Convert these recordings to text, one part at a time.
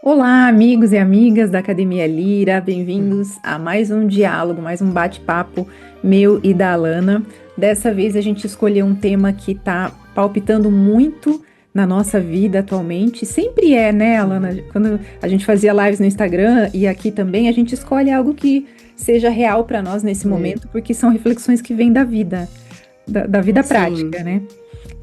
Olá, amigos e amigas da Academia Lira, bem-vindos a mais um diálogo, mais um bate-papo meu e da Alana. Dessa vez a gente escolheu um tema que está palpitando muito na nossa vida atualmente. Sempre é, né, Alana? Quando a gente fazia lives no Instagram e aqui também, a gente escolhe algo que seja real para nós nesse É, momento, porque são reflexões que vêm da vida, da vida sim, prática, né?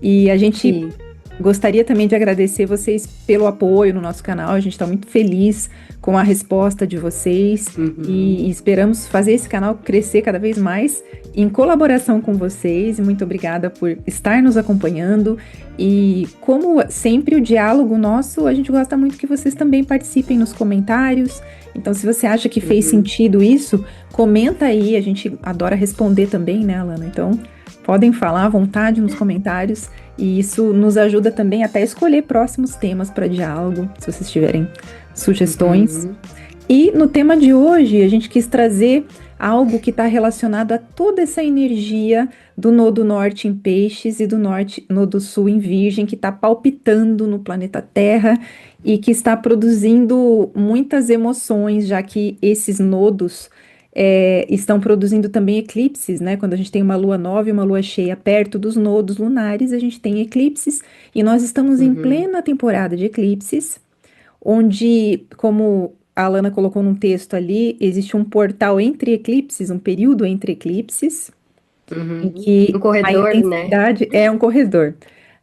E a gente sim. gostaria também de agradecer vocês pelo apoio no nosso canal. A gente está muito feliz com a resposta de vocês e Uhum, esperamos fazer esse canal crescer cada vez mais em colaboração com vocês. E muito obrigada por estar nos acompanhando. E como sempre o diálogo nosso, a gente gosta muito que vocês também participem nos comentários. Então, se você acha que fez uhum, sentido isso, comenta aí. A gente adora responder também, né, Alana? Então, podem falar à vontade nos comentários. E isso nos ajuda também até a escolher próximos temas para diálogo, se vocês tiverem sugestões. uhum, E no tema de hoje, a gente quis trazer algo que está relacionado a toda essa energia do nodo norte em Peixes e do nodo sul em Virgem, que está palpitando no planeta Terra e que está produzindo muitas emoções, já que esses nodos estão produzindo também eclipses, né? Quando a gente tem uma lua nova e uma lua cheia perto dos nodos lunares, a gente tem eclipses, e nós estamos em uhum, plena temporada de eclipses, onde, como a Alana colocou num texto ali, existe um portal entre eclipses, um período entre eclipses, em uhum. Um que a corredor, né? intensidade é um corredor.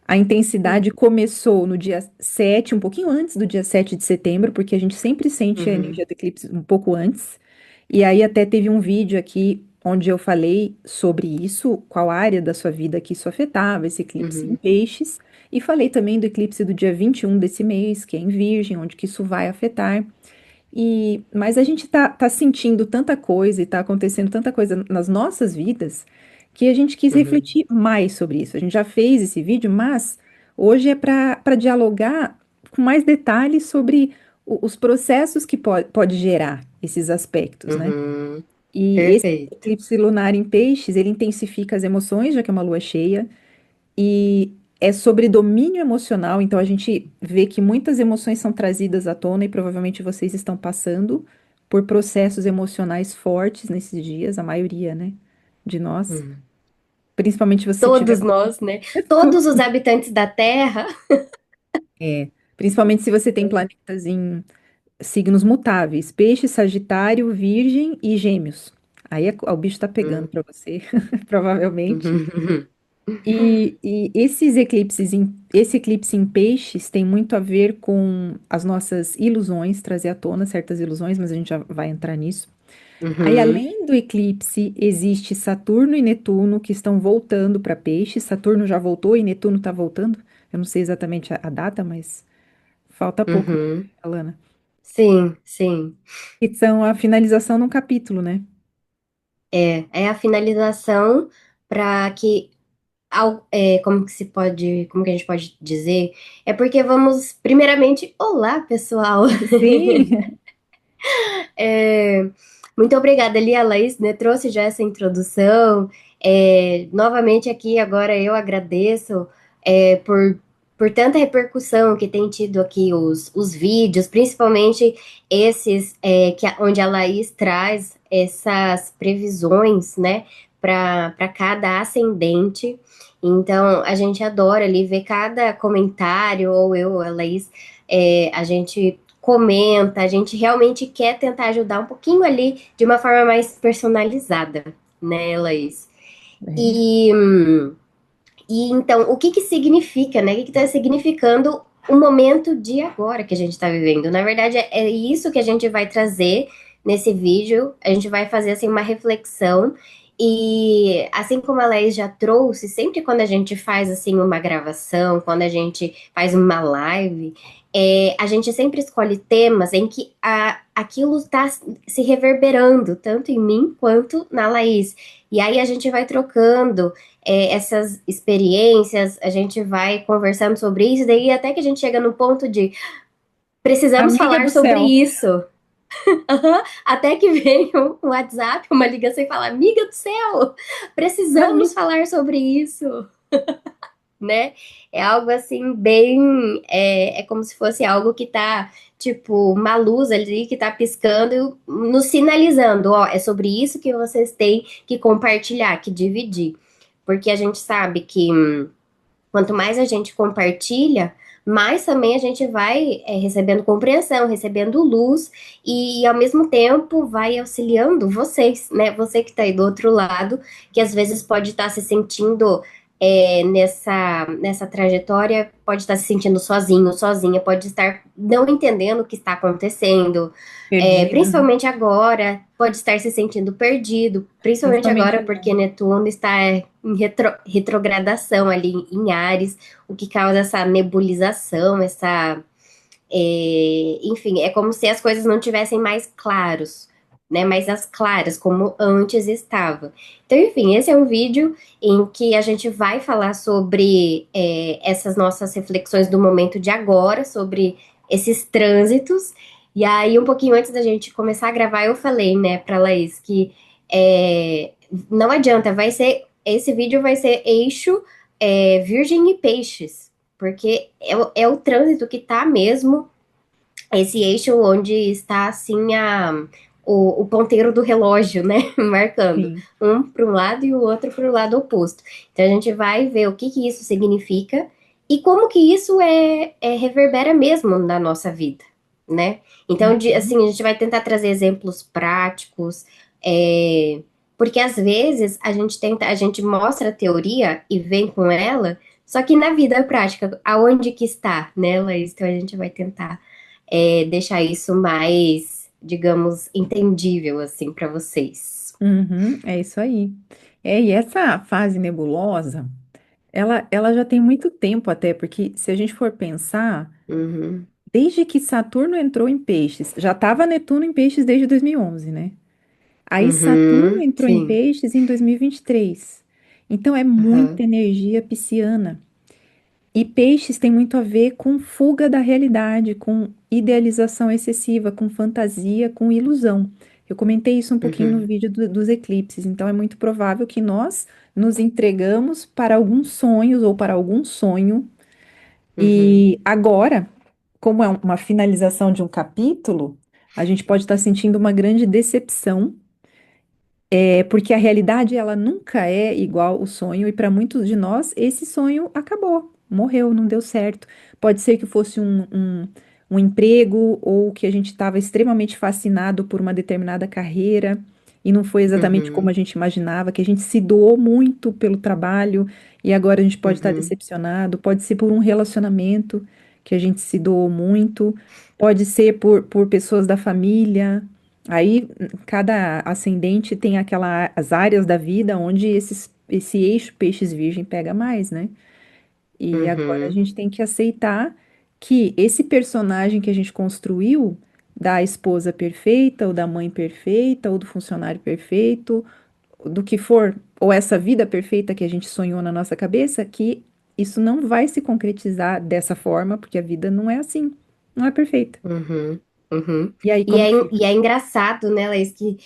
A intensidade Uhum, começou no dia 7, um pouquinho antes do dia 7 de setembro, porque a gente sempre sente a uhum, energia do eclipse um pouco antes. E aí até teve um vídeo aqui onde eu falei sobre isso, qual área da sua vida que isso afetava, esse eclipse em uhum, peixes. E falei também do eclipse do dia 21 desse mês, que é em Virgem, onde que isso vai afetar. Mas a gente tá sentindo tanta coisa e tá acontecendo tanta coisa nas nossas vidas que a gente quis uhum, refletir mais sobre isso. A gente já fez esse vídeo, mas hoje é para dialogar com mais detalhes sobre os processos que pode gerar esses aspectos, né? uhum. E esse Perfeito. eclipse lunar em peixes, ele intensifica as emoções, já que é uma lua cheia, e é sobre domínio emocional, então a gente vê que muitas emoções são trazidas à tona e provavelmente vocês estão passando por processos emocionais fortes nesses dias, a maioria, né, de nós. Uhum. Principalmente se você tiver, Todos nós, né? Todos os habitantes da Terra. principalmente se você tem planetas em signos mutáveis, Peixe, Sagitário, Virgem e Gêmeos. Aí o bicho tá pegando Uhum, para você, provavelmente. uhum, E esse eclipse em peixes tem muito a ver com as nossas ilusões, trazer à tona certas ilusões, mas a gente já vai entrar nisso. Aí, uhum, além do eclipse, existe Saturno e Netuno que estão voltando para peixes. Saturno já voltou e Netuno está voltando. Eu não sei exatamente a data, mas falta pouco, né, uhum. Alana? Sim, sim. Que são a finalização de um capítulo, né? É a finalização para que como que a gente pode dizer? É porque vamos, primeiramente, olá, pessoal. Sim. É, muito obrigada, Lia Laís, né? Trouxe já essa introdução. Novamente aqui, agora eu agradeço por tanta repercussão que tem tido aqui os vídeos, principalmente esses onde a Laís traz essas previsões, né, para cada ascendente. Então, a gente adora ali ver cada comentário, ou eu, a Laís, a gente comenta, a gente realmente quer tentar ajudar um pouquinho ali de uma forma mais personalizada, né, Laís? É. E, e então, o que que significa, né? O que que está significando o momento de agora que a gente está vivendo? Na verdade, é isso que a gente vai trazer nesse vídeo. A gente vai fazer assim uma reflexão e assim como a Laís já trouxe, sempre quando a gente faz assim uma gravação, quando a gente faz uma live, a gente sempre escolhe temas em que aquilo está se reverberando, tanto em mim quanto na Laís. E aí a gente vai trocando essas experiências, a gente vai conversando sobre isso, daí até que a gente chega no ponto de precisamos Amiga falar do sobre céu. isso. Uhum. Até que vem um WhatsApp, uma ligação e fala: Amiga do céu, precisamos Amiga. falar sobre isso. né? É algo assim, bem. É como se fosse algo que tá, tipo, uma luz ali que tá piscando, nos sinalizando: ó, é sobre isso que vocês têm que compartilhar, que dividir. Porque a gente sabe que quanto mais a gente compartilha, mais também a gente vai recebendo compreensão, recebendo luz e ao mesmo tempo vai auxiliando vocês, né? Você que está aí do outro lado, que às vezes pode estar se sentindo nessa trajetória, pode estar se sentindo sozinho, sozinha, pode estar não entendendo o que está acontecendo, Perdido, né? principalmente agora, pode estar se sentindo perdido, principalmente Principalmente agora porque agora. Netuno está em retrogradação ali em Áries, o que causa essa nebulização, enfim, é como se as coisas não tivessem mais claros, né, mais as claras, como antes estava. Então, enfim, esse é um vídeo em que a gente vai falar sobre essas nossas reflexões do momento de agora, sobre esses trânsitos. E aí, um pouquinho antes da gente começar a gravar, eu falei, né, para Laís que não adianta, esse vídeo vai ser eixo Virgem e Peixes, porque é o trânsito que tá mesmo esse eixo onde está assim o ponteiro do relógio, né? Marcando Sim. um para um lado e o outro para o lado oposto. Então a gente vai ver o que isso significa e como que isso reverbera mesmo na nossa vida, né? Então, Uhum. assim, a gente vai tentar trazer exemplos práticos, é, porque às vezes a gente mostra a teoria e vem com ela, só que na vida prática, aonde que está, né, Laís? Então a gente vai tentar deixar isso mais, digamos, entendível assim para vocês. Uhum, é isso aí. E essa fase nebulosa, ela já tem muito tempo até, porque se a gente for pensar, Uhum, desde que Saturno entrou em Peixes, já estava Netuno em Peixes desde 2011, né? Aí Saturno uhum, entrou em sim, Peixes em 2023. Então é aham, muita energia pisciana. E Peixes tem muito a ver com fuga da realidade, com idealização excessiva, com fantasia, com ilusão. Eu comentei isso um pouquinho no uhum, vídeo dos eclipses, então é muito provável que nós nos entregamos para alguns sonhos ou para algum sonho. uhum, E agora, como é uma finalização de um capítulo, a gente pode estar sentindo uma grande decepção, porque a realidade ela nunca é igual o sonho, e para muitos de nós, esse sonho acabou, morreu, não deu certo. Pode ser que fosse um emprego, ou que a gente estava extremamente fascinado por uma determinada carreira, e não foi exatamente como a uhum, gente imaginava, que a gente se doou muito pelo trabalho, e agora a gente pode estar uhum, decepcionado. Pode ser por um relacionamento que a gente se doou muito, pode ser por pessoas da família. Aí cada ascendente tem as áreas da vida onde esse eixo peixes virgem pega mais, né? E agora a uhum, gente tem que aceitar que esse personagem que a gente construiu, da esposa perfeita, ou da mãe perfeita, ou do funcionário perfeito, do que for, ou essa vida perfeita que a gente sonhou na nossa cabeça, que isso não vai se concretizar dessa forma, porque a vida não é assim, não é perfeita. uhum, uhum. E aí, E como é, que fica? e é engraçado, né, Laís, que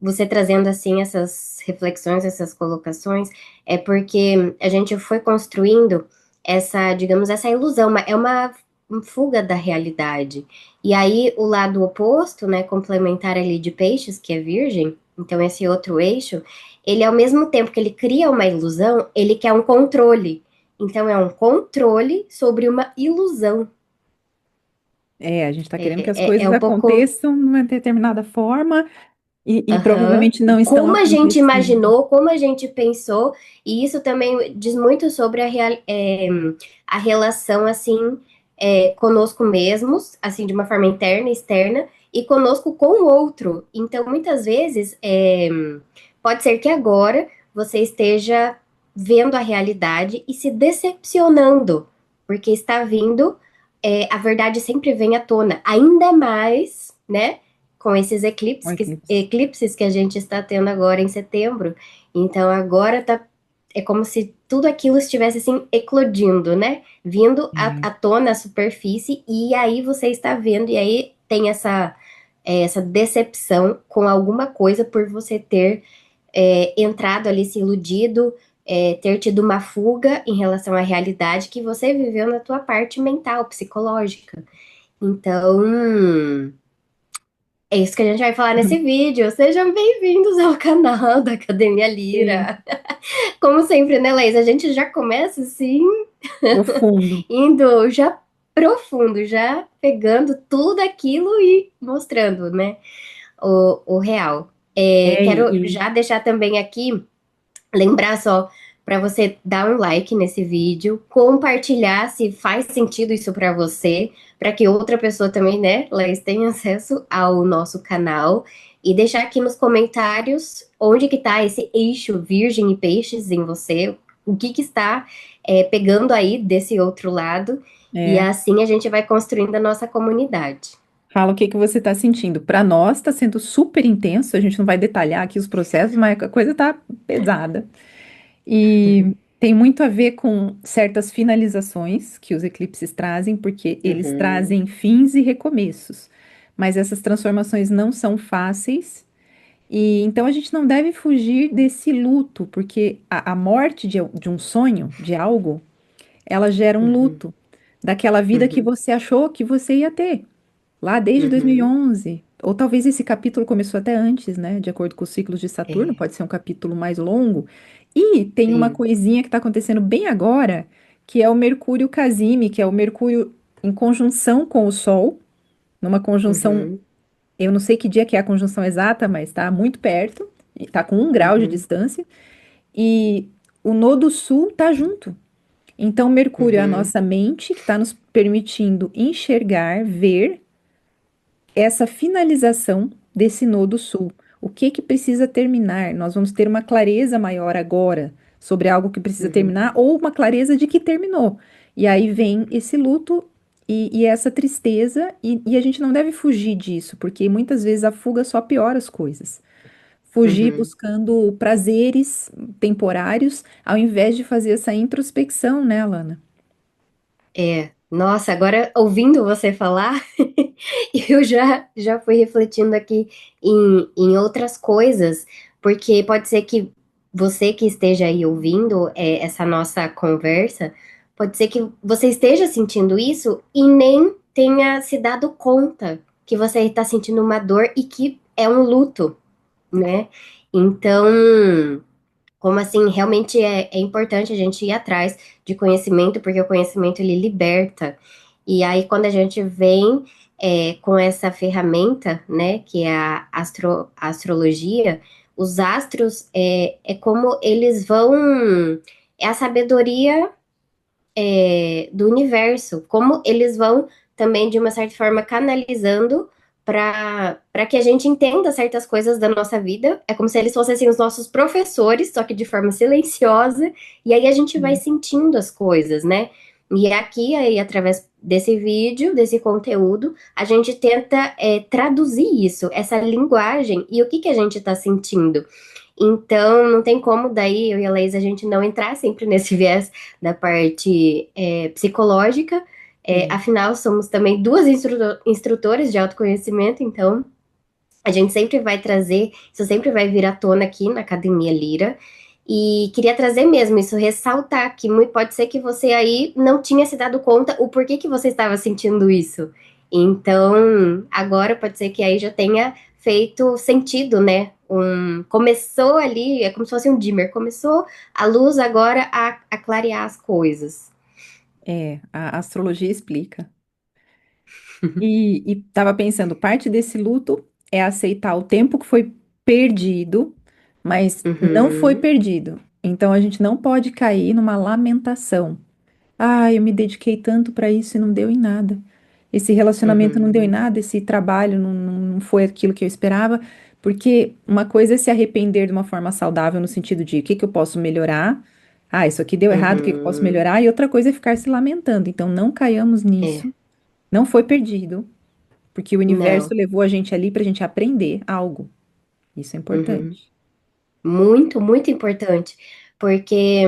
você trazendo assim essas reflexões, essas colocações, é porque a gente foi construindo digamos, essa ilusão, é uma fuga da realidade. E aí o lado oposto, né, complementar ali de peixes, que é virgem, então esse outro eixo, ele ao mesmo tempo que ele cria uma ilusão, ele quer um controle. Então é um controle sobre uma ilusão. A gente está querendo que as É coisas um pouco. aconteçam de uma determinada forma e Aham. provavelmente não estão Como a gente acontecendo. imaginou, como a gente pensou, e isso também diz muito sobre a relação, assim, conosco mesmos, assim, de uma forma interna e externa, e conosco com o outro. Então, muitas vezes, pode ser que agora você esteja vendo a realidade e se decepcionando, porque está vindo, a verdade sempre vem à tona, ainda mais, né? Com esses Um eclipses eclipse. eclipses que a gente está tendo agora em setembro. Então agora é como se tudo aquilo estivesse assim eclodindo, né? Vindo É. à tona, à superfície, e aí você está vendo, e aí tem essa decepção com alguma coisa por você ter entrado ali, se iludido, ter tido uma fuga em relação à realidade que você viveu na tua parte mental, psicológica. Então, é isso que a gente vai falar nesse vídeo. Sejam bem-vindos ao canal da Academia Sim, Lira. Como sempre, né, Laís? A gente já começa assim, profundo. indo já profundo, já pegando tudo aquilo e mostrando, né, o real. É, Quero já deixar também aqui, lembrar só para você dar um like nesse vídeo, compartilhar se faz sentido isso para você, para que outra pessoa também, né, Laís, tenha acesso ao nosso canal e deixar aqui nos comentários onde que tá esse eixo virgem e peixes em você, o que que está pegando aí desse outro lado, e é. assim a gente vai construindo a nossa comunidade. Fala o que que você está sentindo. Para nós está sendo super intenso, a gente não vai detalhar aqui os processos, mas a coisa está pesada. E tem muito a ver com certas finalizações que os eclipses trazem, porque eles Uhum, trazem fins e recomeços. Mas essas transformações não são fáceis, e então a gente não deve fugir desse luto, porque a morte de um sonho, de algo, ela gera um uhum, luto daquela vida que uhum, você achou que você ia ter. Lá desde uhum. 2011, ou talvez esse capítulo começou até antes, né? De acordo com os ciclos de Saturno, É, pode ser um capítulo mais longo. E tem uma sim. coisinha que está acontecendo bem agora, que é o Mercúrio Casime, que é o Mercúrio em conjunção com o Sol, numa conjunção, Uhum, eu não sei que dia que é a conjunção exata, mas está muito perto, está com 1 grau de uhum, distância, e o Nodo Sul está junto. Então, Mercúrio é a uhum, nossa mente, que está nos permitindo enxergar, ver essa finalização desse nodo sul. O que que precisa terminar? Nós vamos ter uma clareza maior agora sobre algo que precisa uhum, terminar ou uma clareza de que terminou. E aí vem esse luto e essa tristeza, e a gente não deve fugir disso, porque muitas vezes a fuga só piora as coisas. Fugir uhum. buscando prazeres temporários, ao invés de fazer essa introspecção, né, Alana? Nossa, agora ouvindo você falar, eu já fui refletindo aqui em outras coisas, porque pode ser que você que esteja aí ouvindo essa nossa conversa, pode ser que você esteja sentindo isso e nem tenha se dado conta que você está sentindo uma dor e que é um luto, né? Então, como assim, realmente é importante a gente ir atrás de conhecimento, porque o conhecimento ele liberta. E aí, quando a gente vem com essa ferramenta, né, que é a astrologia, os astros é como eles vão. É a sabedoria do universo, como eles vão também, de uma certa forma, canalizando para que a gente entenda certas coisas da nossa vida. É como se eles fossem assim, os nossos professores, só que de forma silenciosa, e aí a gente vai Sim. sentindo as coisas, né? E aqui, aí, através desse vídeo, desse conteúdo, a gente tenta traduzir isso, essa linguagem, e o que que a gente está sentindo. Então, não tem como daí eu e a Laís a gente não entrar sempre nesse viés da parte psicológica. Sim. Afinal, somos também duas instrutoras de autoconhecimento, então a gente sempre vai trazer, isso sempre vai vir à tona aqui na Academia Lira. E queria trazer mesmo isso, ressaltar que pode ser que você aí não tinha se dado conta o porquê que você estava sentindo isso. Então, agora pode ser que aí já tenha feito sentido, né? Começou ali, é como se fosse um dimmer, começou a luz agora a clarear as coisas. É, a astrologia explica. E estava pensando, parte desse luto é aceitar o tempo que foi perdido, mas não foi Uhum, perdido. Então a gente não pode cair numa lamentação. Ah, eu me dediquei tanto para isso e não deu em nada. Esse relacionamento não deu em uhum, nada, esse trabalho não foi aquilo que eu esperava. Porque uma coisa é se arrepender de uma forma saudável, no sentido de o que que eu posso melhorar? Ah, isso aqui deu errado, o que que eu posso uhum. melhorar? E outra coisa é ficar se lamentando. Então não caiamos É, nisso. Não foi perdido. Porque o universo não. levou a gente ali para a gente aprender algo. Isso é Uhum. importante. Muito, muito importante, porque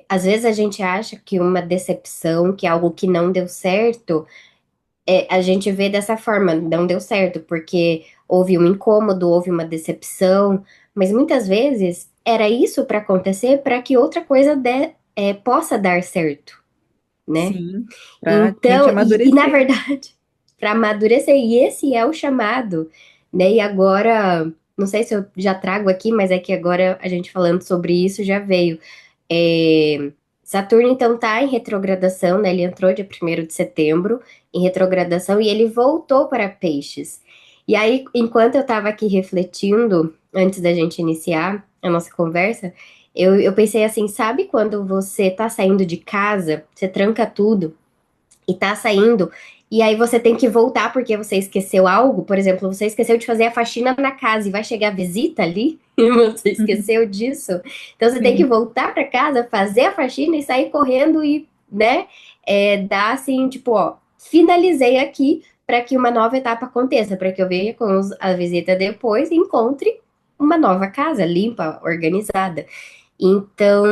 às vezes a gente acha que uma decepção, que algo que não deu certo, a gente vê dessa forma, não deu certo, porque houve um incômodo, houve uma decepção, mas muitas vezes era isso para acontecer para que outra coisa possa dar certo, né? Sim, para a gente Então, e na amadurecer. verdade, para amadurecer, e esse é o chamado, né? E agora, não sei se eu já trago aqui, mas é que agora a gente falando sobre isso já veio. É, Saturno, então, tá em retrogradação, né? Ele entrou dia 1º de setembro em retrogradação e ele voltou para Peixes. E aí, enquanto eu estava aqui refletindo, antes da gente iniciar a nossa conversa, eu pensei assim, sabe quando você tá saindo de casa, você tranca tudo e tá saindo, e aí você tem que voltar porque você esqueceu algo, por exemplo, você esqueceu de fazer a faxina na casa e vai chegar a visita ali, e você esqueceu disso. Então você tem que Sim, voltar para casa, fazer a faxina e sair correndo e, né, dar assim, tipo, ó, finalizei aqui para que uma nova etapa aconteça, para que eu venha com a visita depois e encontre uma nova casa limpa, organizada. Então,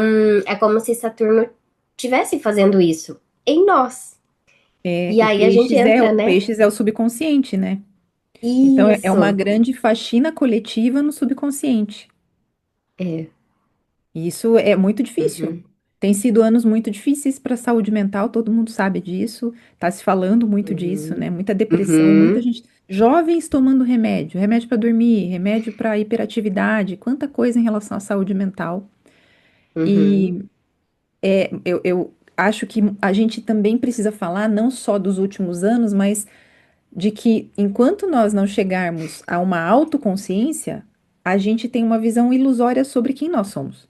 é como se Saturno tivesse fazendo isso em nós. E aí a gente o entra, né? peixes é o subconsciente, né? Então é uma Isso. grande faxina coletiva no subconsciente. É. E isso é muito difícil. Uhum. Tem sido anos muito difíceis para a saúde mental, todo mundo sabe disso, está se falando muito disso, né? Uhum. Muita depressão, muita Uhum. gente, jovens tomando remédio, remédio para dormir, remédio para hiperatividade, quanta coisa em relação à saúde mental. Uhum. E eu acho que a gente também precisa falar não só dos últimos anos, mas de que enquanto nós não chegarmos a uma autoconsciência, a gente tem uma visão ilusória sobre quem nós somos.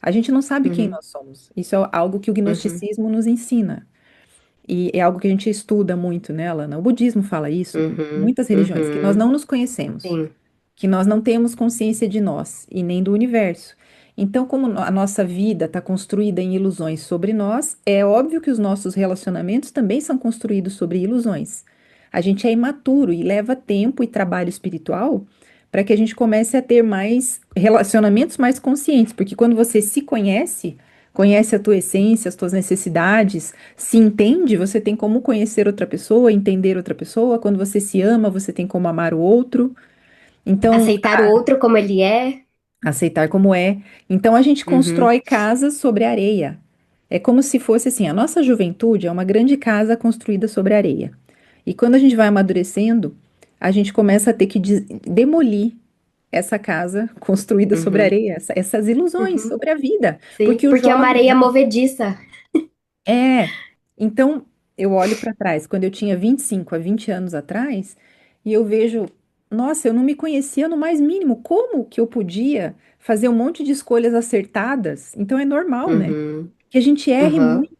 A gente não sabe quem Uhum. nós somos. Isso é algo que o Uhum. gnosticismo nos ensina. E é algo que a gente estuda muito, né, Alana? O budismo fala isso, Uhum. muitas religiões, que nós Uhum. não nos conhecemos, Sim. que nós não temos consciência de nós e nem do universo. Então, como a nossa vida está construída em ilusões sobre nós, é óbvio que os nossos relacionamentos também são construídos sobre ilusões. A gente é imaturo e leva tempo e trabalho espiritual para que a gente comece a ter mais relacionamentos mais conscientes, porque quando você se conhece, conhece a tua essência, as tuas necessidades, se entende, você tem como conhecer outra pessoa, entender outra pessoa. Quando você se ama, você tem como amar o outro. Então, Aceitar o outro como ele é. aceitar como é. Então, a gente Uhum. constrói casas sobre areia. É como se fosse assim: a nossa juventude é uma grande casa construída sobre areia. E quando a gente vai amadurecendo, a gente começa a ter que demolir essa casa construída sobre Uhum. areia, essas ilusões Uhum. sobre a vida. Sim. Porque o Porque é uma jovem, areia né? movediça. É. Então, eu olho para trás, quando eu tinha 25 a 20 anos atrás, e eu vejo, nossa, eu não me conhecia no mais mínimo. Como que eu podia fazer um monte de escolhas acertadas? Então é normal, né? Uhum. Que a gente erre Uhum. muito.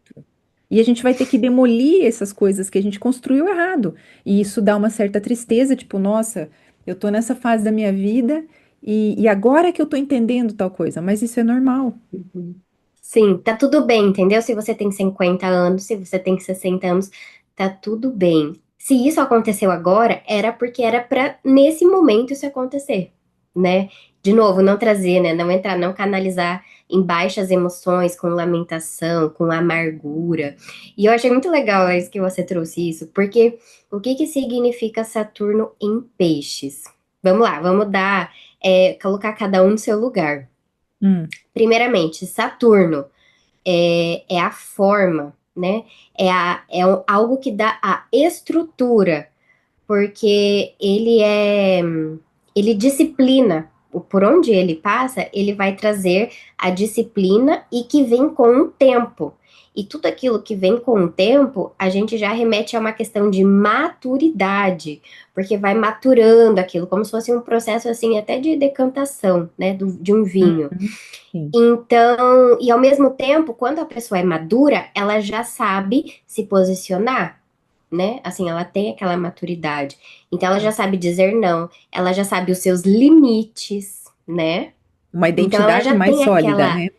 E a gente vai ter que demolir essas coisas que a gente construiu errado. E isso dá uma certa tristeza, tipo, nossa, eu tô nessa fase da minha vida e agora que eu tô entendendo tal coisa. Mas isso é normal. Uhum. Sim, tá tudo bem, entendeu? Se você tem 50 anos, se você tem 60 anos, tá tudo bem. Se isso aconteceu agora, era porque era pra nesse momento isso acontecer, né? De novo, não trazer, né? Não entrar, não canalizar em baixas emoções, com lamentação, com amargura. E eu achei muito legal isso que você trouxe isso, porque o que que significa Saturno em peixes? Vamos lá, vamos dar, colocar cada um no seu lugar. Hum, Primeiramente, Saturno é a forma, né? Algo que dá a estrutura, porque ele disciplina. Por onde ele passa, ele vai trazer a disciplina e que vem com o tempo. E tudo aquilo que vem com o tempo, a gente já remete a uma questão de maturidade, porque vai maturando aquilo, como se fosse um processo assim, até de decantação, né, de um vinho. uhum, sim. Então, e ao mesmo tempo, quando a pessoa é madura, ela já sabe se posicionar, né? Assim, ela tem aquela maturidade. Então, ela já sabe dizer não, ela já sabe os seus limites, né? Uma Então, ela identidade já mais tem sólida, aquela. né?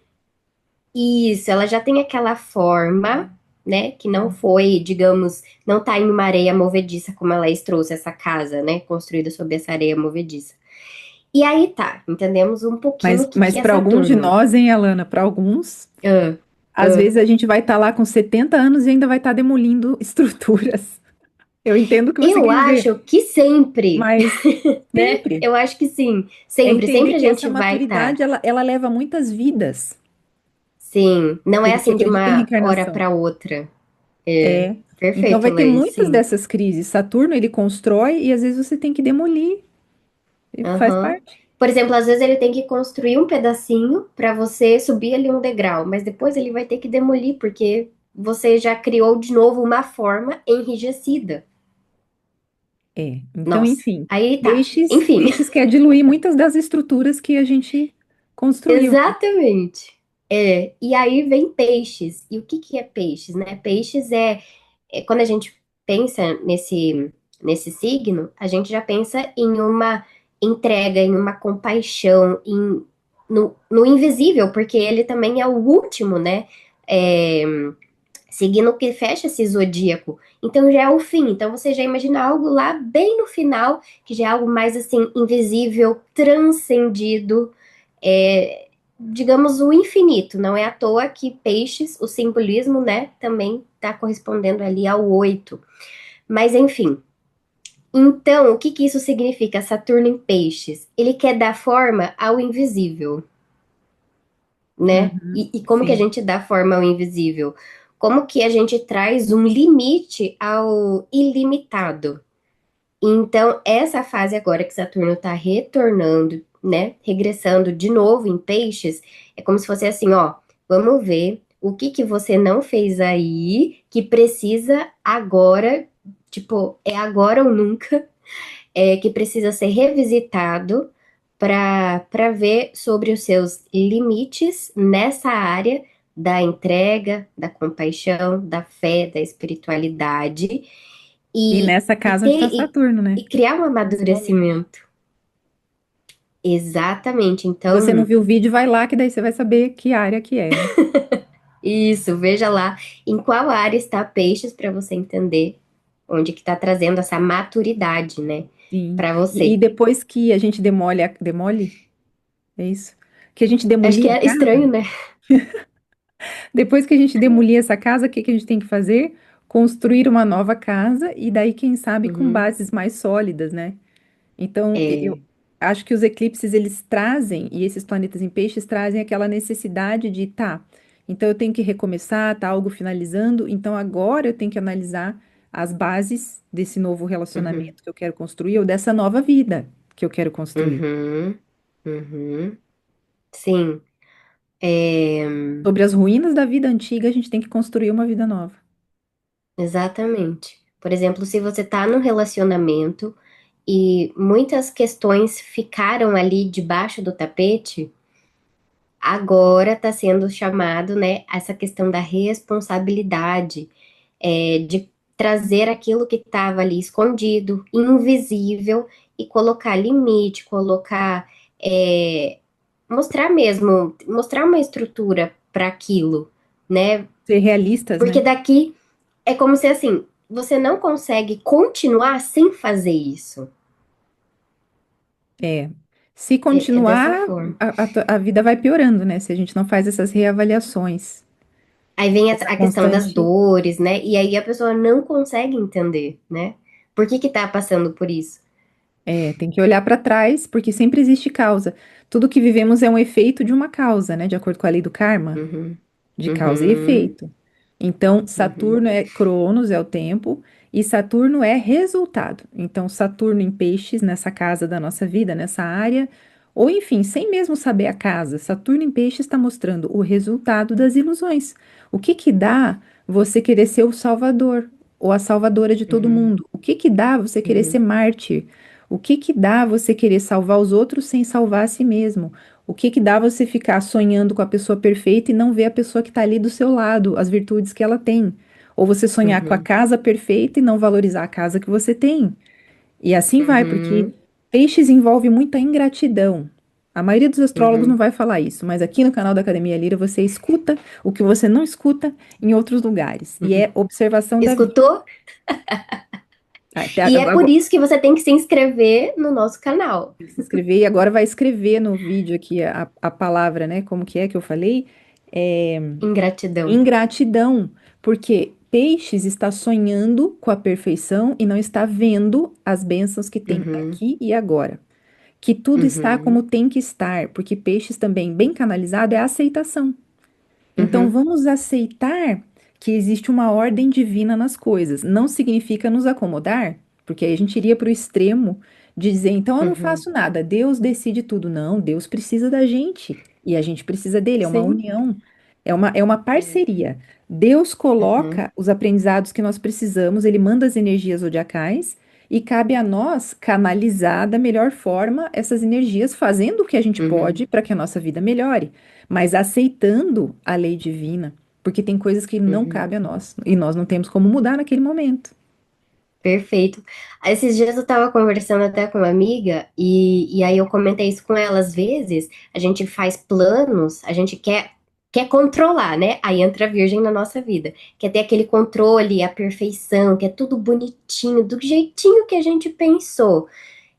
Isso, ela já tem aquela forma, né? Que não foi, digamos, não tá em uma areia movediça, como a Laís trouxe essa casa, né? Construída sobre essa areia movediça. E aí tá, entendemos um pouquinho Mas, o que mas que é para alguns de Saturno. nós, hein, Alana, para alguns, Ah, às ah. vezes a gente vai estar lá com 70 anos e ainda vai estar demolindo estruturas. Eu entendo o que você Eu quer dizer, acho que sempre, mas né? sempre Eu acho que sim, é sempre, entender sempre a que essa gente vai estar. maturidade ela leva muitas vidas. Sim, não A é gente assim de acredita em uma hora reencarnação. para outra. É, É. Então perfeito, vai ter Lei, muitas sim. dessas crises. Saturno, ele constrói e às vezes você tem que demolir. E faz Aham. parte. Por exemplo, às vezes ele tem que construir um pedacinho para você subir ali um degrau, mas depois ele vai ter que demolir porque você já criou de novo uma forma enrijecida. É. Então, Nossa, enfim, aí tá. peixes, Enfim, peixes quer diluir muitas das estruturas que a gente construiu. exatamente. É, e aí vem peixes. E o que que é peixes, né? Peixes é quando a gente pensa nesse signo, a gente já pensa em uma entrega, em uma compaixão, no invisível, porque ele também é o último, né? É, signo que fecha esse zodíaco. Então já é o fim. Então você já imagina algo lá bem no final, que já é algo mais assim, invisível, transcendido, digamos, o infinito. Não é à toa que peixes, o simbolismo, né, também está correspondendo ali ao oito. Mas enfim. Então, o que que isso significa? Saturno em peixes. Ele quer dar forma ao invisível, né? Uhum, E como que a sim. gente dá forma ao invisível? Como que a gente traz um limite ao ilimitado? Então, essa fase agora que Saturno está retornando, né, regressando de novo em peixes, é como se fosse assim, ó, vamos ver o que que você não fez aí que precisa agora, tipo, é agora ou nunca, que precisa ser revisitado para ver sobre os seus limites nessa área da entrega, da compaixão, da fé, da espiritualidade E e, nessa e casa onde ter está Saturno, né? e criar um Principalmente. amadurecimento. Exatamente. Se você não Então, viu o vídeo, vai lá que daí você vai saber que área que é, né? isso, veja lá em qual área está peixes para você entender onde que está trazendo essa maturidade, né, Sim. para E você. depois que a gente demole, demole? É isso? Que a gente Acho que demolir a é casa, estranho, né? depois que a gente demolir essa casa, o que que a gente tem que fazer? Construir uma nova casa e daí, quem sabe, com Uhum. bases mais sólidas, né? Então, eu É, acho que os eclipses, eles trazem, e esses planetas em peixes trazem aquela necessidade de, tá, então eu tenho que recomeçar, tá algo finalizando, então agora eu tenho que analisar as bases desse novo uhum, relacionamento que eu quero construir, ou dessa nova vida que eu quero construir. uhum, uhum. Sim, é, Sobre as ruínas da vida antiga, a gente tem que construir uma vida nova. exatamente. Por exemplo, se você tá num relacionamento e muitas questões ficaram ali debaixo do tapete, agora está sendo chamado, né, essa questão da responsabilidade, de trazer aquilo que estava ali escondido, invisível, e colocar limite, colocar, mostrar mesmo, mostrar uma estrutura para aquilo, né? Ser realistas, Porque né? daqui é como se assim, você não consegue continuar sem fazer isso. É. Se É dessa continuar, forma. a vida vai piorando, né? Se a gente não faz essas reavaliações, Aí vem a, essa a questão das constante. dores, né? E aí a pessoa não consegue entender, né? Por que que tá passando por isso? É, tem que olhar para trás, porque sempre existe causa. Tudo que vivemos é um efeito de uma causa, né? De acordo com a lei do karma, Uhum, de causa e uhum, efeito. Então, uhum, Saturno é Cronos, é o tempo, e Saturno é resultado. Então, Saturno em peixes, nessa casa da nossa vida, nessa área, ou enfim, sem mesmo saber a casa, Saturno em peixes está mostrando o resultado das ilusões. O que que dá você querer ser o salvador ou a salvadora de todo uhum, mundo? O que que dá você querer ser uhum, mártir? O que que dá você querer salvar os outros sem salvar a si mesmo? O que que dá você ficar sonhando com a pessoa perfeita e não ver a pessoa que está ali do seu lado, as virtudes que ela tem? Ou você sonhar com a uhum, casa perfeita e não valorizar a casa que você tem? E assim vai, porque uhum, peixes envolve muita ingratidão. A maioria dos astrólogos não uhum. vai falar isso, mas aqui no canal da Academia Lira você escuta o que você não escuta em outros lugares. E é observação da vida. Escutou? Até E é por agora, isso que você tem que se inscrever no nosso canal. tem que se inscrever e agora vai escrever no vídeo aqui a palavra, né? Como que é que eu falei? É, Ingratidão. ingratidão, porque Peixes está sonhando com a perfeição e não está vendo as bênçãos que tem Uhum. aqui e agora. Que tudo está como Uhum. tem que estar, porque peixes também, bem canalizado, é a aceitação. Então Uhum. vamos aceitar que existe uma ordem divina nas coisas. Não significa nos acomodar, porque aí a gente iria para o extremo de dizer, então eu não Uhum. faço nada, Deus decide tudo. Não, Deus precisa da gente e a gente precisa dele, é uma Sim. união, é uma É. parceria. Deus Uhum. coloca os aprendizados que nós precisamos, ele manda as energias zodiacais e cabe a nós canalizar da melhor forma essas energias, fazendo o que a gente Uhum. pode para que a nossa vida melhore, mas aceitando a lei divina, porque tem coisas que não Uhum. cabe a nós e nós não temos como mudar naquele momento. Perfeito. Esses dias eu tava conversando até com uma amiga e aí eu comentei isso com ela. Às vezes a gente faz planos, a gente quer controlar, né? Aí entra a Virgem na nossa vida. Quer ter aquele controle, a perfeição, quer tudo bonitinho, do jeitinho que a gente pensou.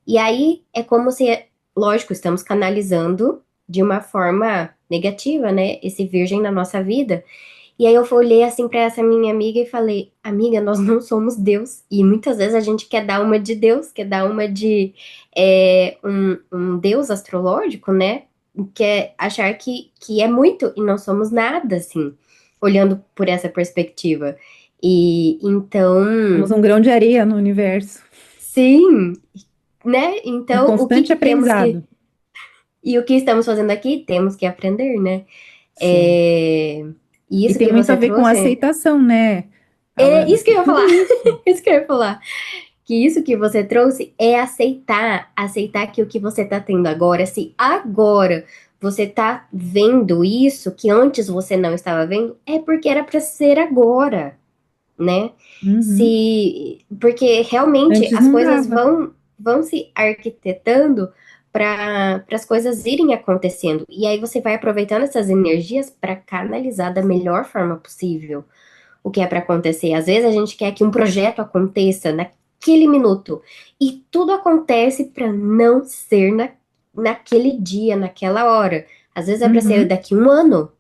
E aí é como se, lógico, estamos canalizando de uma forma negativa, né? Esse Virgem na nossa vida. E aí eu olhei assim para essa minha amiga e falei, amiga, nós não somos Deus. E muitas vezes a gente quer dar uma de Deus, quer dar uma de um Deus astrológico, né? Quer achar que é muito e não somos nada, assim, olhando por essa perspectiva. E então, Somos um grão de areia no universo, sim, né? em Então, o que constante que temos que. aprendizado. E o que estamos fazendo aqui? Temos que aprender, né? Sim. É, e E isso tem que muito a você ver com trouxe. aceitação, né, É Alana? isso que eu ia Tudo falar. isso. Isso que eu ia falar. Que isso que você trouxe é aceitar que o que você tá tendo agora, se agora você tá vendo isso que antes você não estava vendo, é porque era para ser agora, né? Uhum. Se porque realmente Antes as não coisas dava. vão se arquitetando para as coisas irem acontecendo. E aí você vai aproveitando essas energias para canalizar da melhor forma possível o que é para acontecer. Às vezes a gente quer que um projeto aconteça naquele minuto e tudo acontece para não ser naquele dia, naquela hora. Às vezes é para ser Uhum. daqui um ano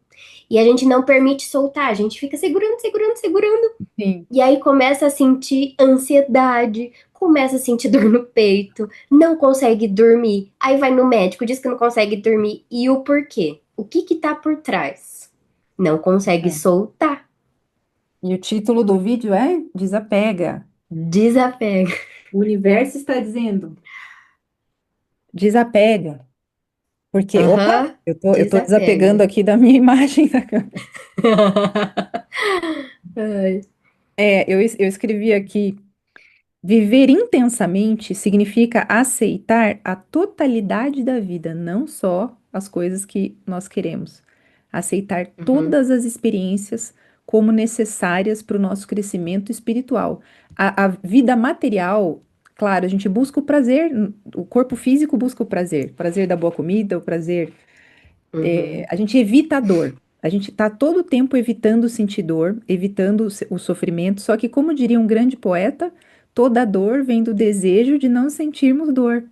e a gente não permite soltar, a gente fica segurando, segurando, segurando Sim. e aí começa a sentir ansiedade, começa a sentir dor no peito, não consegue dormir. Aí vai no médico, diz que não consegue dormir. E o porquê? O que que tá por trás? Não consegue É. soltar. E o título do vídeo é Desapega. Desapega. O universo está dizendo, desapega. Porque, opa, Aham, eu tô desapegando desapega. aqui da minha imagem da câmera. Ai. Eu escrevi aqui, viver intensamente significa aceitar a totalidade da vida, não só as coisas que nós queremos. Aceitar Uhum, todas as experiências como necessárias para o nosso crescimento espiritual. A vida material, claro, a gente busca o prazer, o corpo físico busca o prazer da boa comida, o prazer. uhum. A gente evita a dor. A gente está todo o tempo evitando sentir dor, evitando o sofrimento. Só que, como diria um grande poeta, toda dor vem do desejo de não sentirmos dor.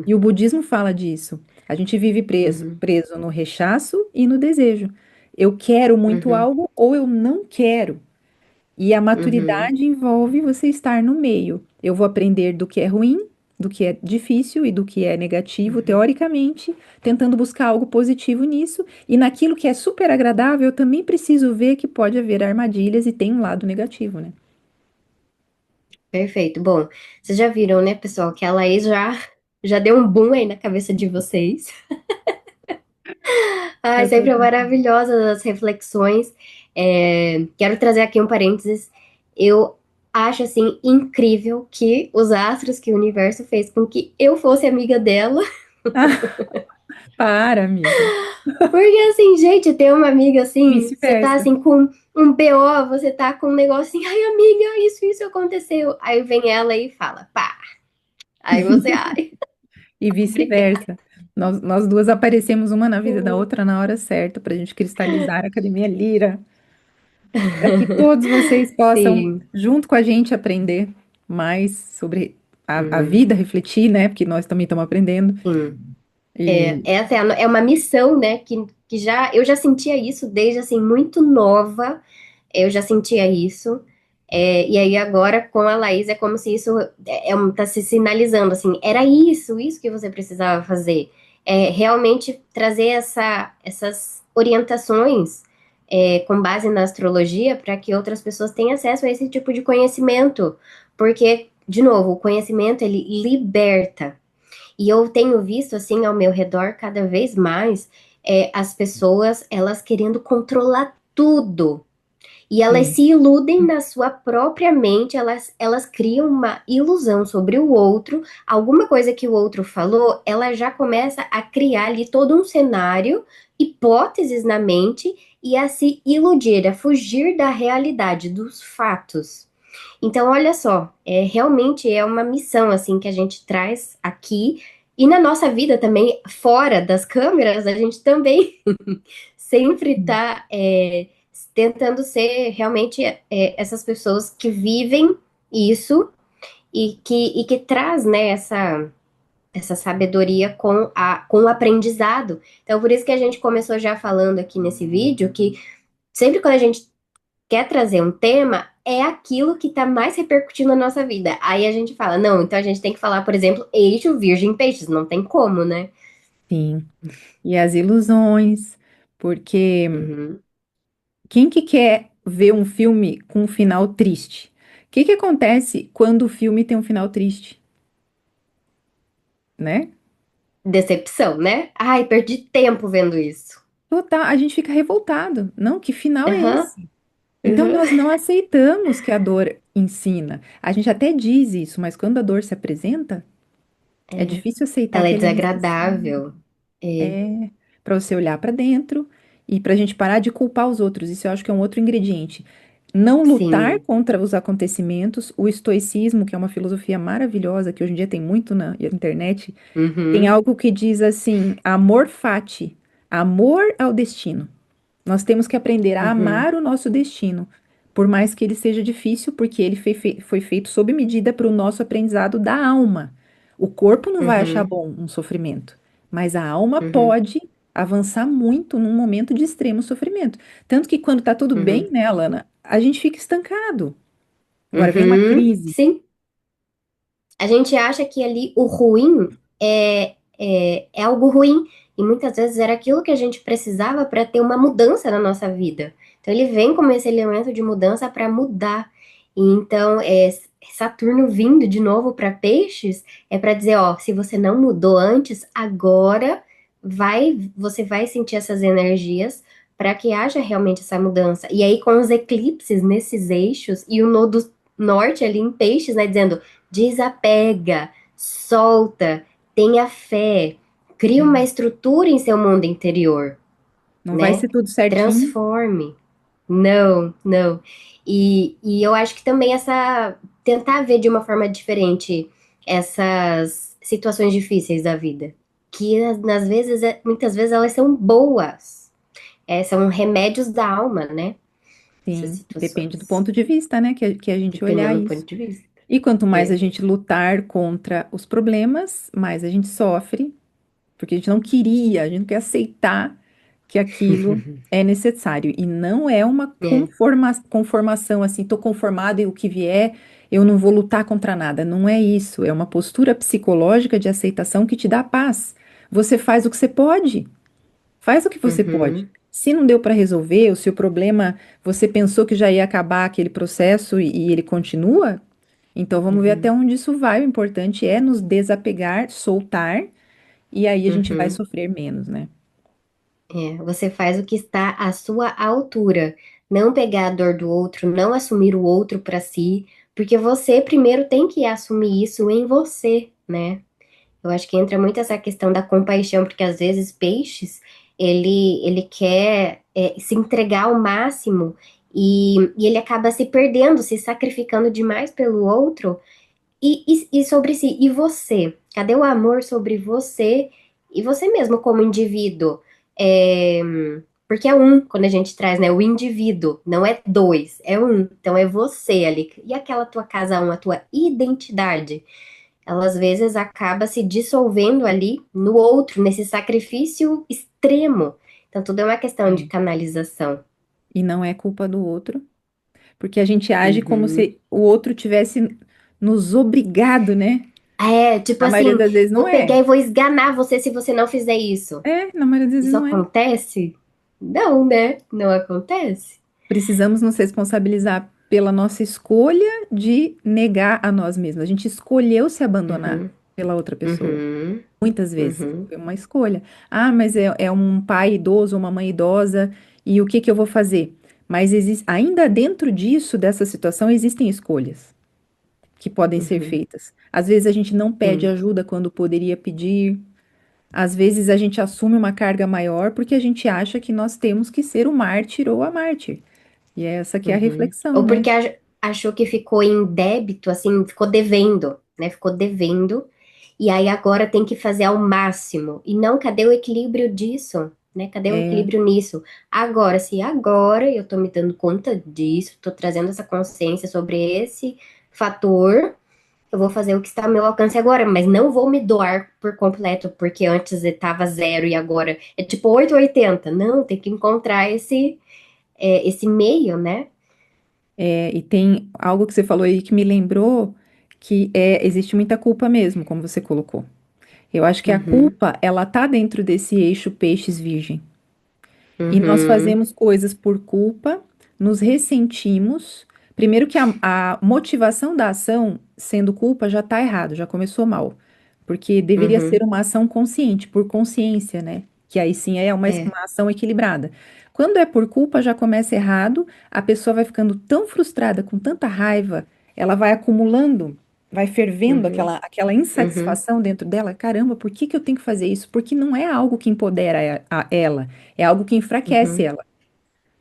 E o budismo fala disso. A gente vive preso, Uhum, preso no rechaço e no desejo. Eu quero muito uhum, algo ou eu não quero. E a uhum, maturidade envolve você estar no meio. Eu vou aprender do que é ruim, do que é difícil e do que é negativo, uhum. teoricamente, tentando buscar algo positivo nisso. E naquilo que é super agradável, eu também preciso ver que pode haver armadilhas e tem um lado negativo, né? Perfeito. Bom, vocês já viram, né, pessoal, que a Laís já deu um boom aí na cabeça de vocês. Ai, Eu tô- sempre é maravilhosa as reflexões. Quero trazer aqui um parênteses. Eu acho, assim, incrível que os astros, que o universo fez com que eu fosse amiga dela. Ah, para, amiga. Porque, assim, gente, ter uma amiga, assim, você tá, Vice-versa. assim, com um BO, você tá com um negócio assim, ai, amiga, isso aconteceu. Aí vem ela e fala, pá. Aí você, ai, E obrigada. vice-versa. Nós duas aparecemos uma na vida da outra na hora certa para a gente cristalizar a Academia Lira, para que todos vocês possam, Sim. junto com a gente, aprender mais sobre a Uhum, vida, refletir, né? Porque nós também estamos aprendendo. sim. E Essa é uma missão, né, que eu já sentia isso desde, assim, muito nova, eu já sentia isso. E aí agora com a Laís é como se isso tá se sinalizando assim, era isso que você precisava fazer. Realmente trazer essas orientações com base na astrologia para que outras pessoas tenham acesso a esse tipo de conhecimento. Porque, de novo, o conhecimento ele liberta. E eu tenho visto assim ao meu redor cada vez mais as pessoas elas querendo controlar tudo. E elas Sim. se iludem na sua própria mente, elas criam uma ilusão sobre o outro, alguma coisa que o outro falou, ela já começa a criar ali todo um cenário, hipóteses na mente e a se iludir, a fugir da realidade, dos fatos. Então, olha só, realmente é uma missão assim que a gente traz aqui e na nossa vida também, fora das câmeras, a gente também sempre está tentando ser realmente essas pessoas que vivem isso e que traz né, essa sabedoria com o aprendizado. Então, por isso que a gente começou já falando aqui nesse vídeo que sempre quando a gente quer trazer um tema, é aquilo que está mais repercutindo na nossa vida. Aí a gente fala, não, então a gente tem que falar, por exemplo, eixo Virgem Peixes, não tem como, né? Sim. E as ilusões, porque Uhum. quem que quer ver um filme com um final triste? O que que acontece quando o filme tem um final triste, né? Decepção, né? Ai, perdi tempo vendo isso. Total, a gente fica revoltado. Não, que final é Aham, esse? Então uhum. nós não aceitamos que a dor ensina. A gente até diz isso, mas quando a dor se apresenta, é difícil aceitar Ela é que ela é necessária. desagradável. É, É para você olhar para dentro e para a gente parar de culpar os outros. Isso eu acho que é um outro ingrediente. Não lutar sim. contra os acontecimentos, o estoicismo, que é uma filosofia maravilhosa, que hoje em dia tem muito na internet, tem Uhum, algo que diz assim: amor fati, amor ao destino. Nós temos que aprender a uhum, amar o nosso destino, por mais que ele seja difícil, porque ele foi feito sob medida para o nosso aprendizado da alma. O corpo não vai achar uhum, bom um sofrimento, mas a alma uhum, pode avançar muito num momento de extremo sofrimento. Tanto que quando tá tudo bem, uhum, né, Alana, a gente fica estancado. Agora vem uma uhum. crise. Sim. A gente acha que ali o ruim é algo ruim. E muitas vezes era aquilo que a gente precisava para ter uma mudança na nossa vida. Então ele vem como esse elemento de mudança para mudar. E então, Saturno vindo de novo para Peixes é para dizer, ó, se você não mudou antes, agora você vai sentir essas energias para que haja realmente essa mudança. E aí com os eclipses nesses eixos e o nodo norte ali em Peixes, né, dizendo desapega, solta, tenha fé, cria uma É. estrutura em seu mundo interior, Não vai né? ser tudo certinho? Transforme. Não, não. E eu acho que também tentar ver de uma forma diferente essas situações difíceis da vida, que nas vezes, muitas vezes elas são boas, são remédios da alma, né? Essas Sim, depende do situações, ponto de vista, né, que a gente olhar dependendo do isso. ponto de vista. E quanto mais a É. gente lutar contra os problemas, mais a gente sofre, porque a gente não queria, a gente não quer aceitar que aquilo é necessário. E não é uma É. conformação assim, tô conformado e o que vier, eu não vou lutar contra nada. Não é isso. É uma postura psicológica de aceitação que te dá paz. Você faz o que você pode. Faz o que você pode. Uhum, Se não deu para resolver, o seu problema, você pensou que já ia acabar aquele processo e ele continua, então vamos ver até uhum, onde isso vai. O importante é nos desapegar, soltar, e aí a gente vai uhum. sofrer menos, né? Você faz o que está à sua altura. Não pegar a dor do outro, não assumir o outro para si, porque você primeiro tem que assumir isso em você, né? Eu acho que entra muito essa questão da compaixão, porque às vezes peixes, ele quer se entregar ao máximo e ele acaba se perdendo, se sacrificando demais pelo outro e sobre si. E você? Cadê o amor sobre você e você mesmo como indivíduo? É, porque é um, quando a gente traz, né? O indivíduo, não é dois, é um. Então é você ali. E aquela tua casa um, a tua identidade? Ela às vezes acaba se dissolvendo ali no outro, nesse sacrifício extremo. Então tudo é uma questão de É. canalização. E não é culpa do outro. Porque a gente age como Uhum. se o outro tivesse nos obrigado, né? É, tipo Na maioria assim, das vezes não vou pegar é. e vou esganar você se você não fizer isso. Na maioria das vezes Isso não é. acontece? Não, né? Não acontece. Precisamos nos responsabilizar pela nossa escolha de negar a nós mesmos. A gente escolheu se abandonar Uhum, pela outra pessoa. uhum, Muitas vezes. uhum, Foi uma escolha. Ah, mas é um pai idoso, uma mãe idosa, e o que que eu vou fazer? Mas ainda dentro disso, dessa situação, existem escolhas que podem ser uhum. feitas. Às vezes a gente não pede Sim, ajuda quando poderia pedir. Às vezes a gente assume uma carga maior porque a gente acha que nós temos que ser o mártir ou a mártir. E é essa que é a uhum. reflexão, Ou né? porque achou que ficou em débito, assim, ficou devendo, né? Ficou devendo. E aí agora tem que fazer ao máximo. E não, cadê o equilíbrio disso? Né? Cadê o É, equilíbrio nisso? Agora, se agora eu tô me dando conta disso, tô trazendo essa consciência sobre esse fator, eu vou fazer o que está ao meu alcance agora, mas não vou me doar por completo, porque antes estava zero e agora é tipo 8 ou 80. Não, tem que encontrar esse meio, né? e tem algo que você falou aí que me lembrou que existe muita culpa mesmo, como você colocou. Eu acho que a Uhum, culpa, ela tá dentro desse eixo peixes-virgem. E nós uhum, fazemos coisas por culpa, nos ressentimos. Primeiro que a motivação da ação, sendo culpa, já tá errado, já começou mal. Porque deveria ser uhum. uma ação consciente, por consciência, né? Que aí sim é É. uma ação equilibrada. Quando é por culpa, já começa errado, a pessoa vai ficando tão frustrada, com tanta raiva, ela vai acumulando, vai fervendo Uhum, aquela uhum, insatisfação dentro dela. Caramba, por que que eu tenho que fazer isso? Porque não é algo que empodera ela. É algo que enfraquece uhum. ela.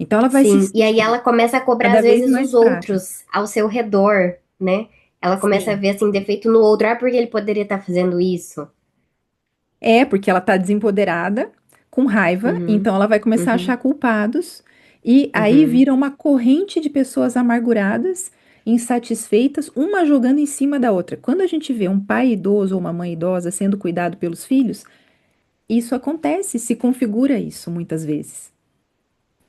Então ela vai se Sim, e aí sentir ela começa a cobrar cada às vez vezes mais os fraca. outros ao seu redor, né? Ela começa a Sim. ver assim defeito no outro, ah, porque ele poderia estar fazendo isso. É, porque ela tá desempoderada, com raiva, Uhum, então ela vai começar a achar uhum, culpados, e aí uhum, vira uma corrente de pessoas amarguradas, insatisfeitas, uma jogando em cima da outra. Quando a gente vê um pai idoso ou uma mãe idosa sendo cuidado pelos filhos, isso acontece, se configura isso muitas vezes.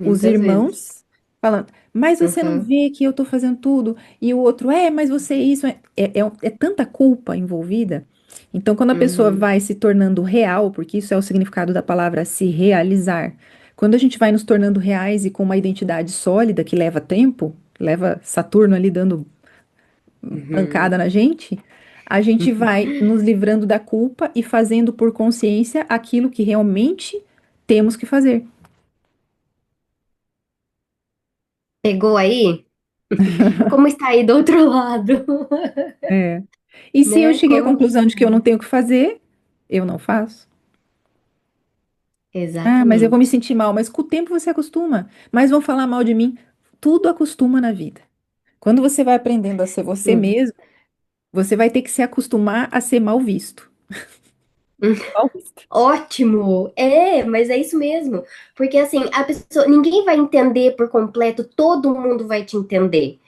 Os muitas vezes. irmãos falando, mas você não Uhum, vê que eu tô fazendo tudo, e o outro, mas você isso, é tanta culpa envolvida. Então, quando a pessoa uhum, vai se tornando real, porque isso é o significado da palavra se realizar, quando a gente vai nos tornando reais e com uma identidade sólida, que leva tempo, leva Saturno ali dando uhum. pancada na gente, a gente vai nos livrando da culpa e fazendo por consciência aquilo que realmente temos que fazer. Pegou aí? Como está aí do outro lado? É. E se eu Né? cheguei à Como que conclusão de que eu está? não tenho o que fazer, eu não faço. Ah, mas eu vou me Exatamente. sentir mal. Mas com o tempo você acostuma. Mas vão falar mal de mim. Tudo acostuma na vida. Quando você vai aprendendo a ser você Uhum. mesmo, você vai ter que se acostumar a ser mal visto. Mal visto. Ótimo! É, mas é isso mesmo. Porque assim, a pessoa, ninguém vai entender por completo, todo mundo vai te entender.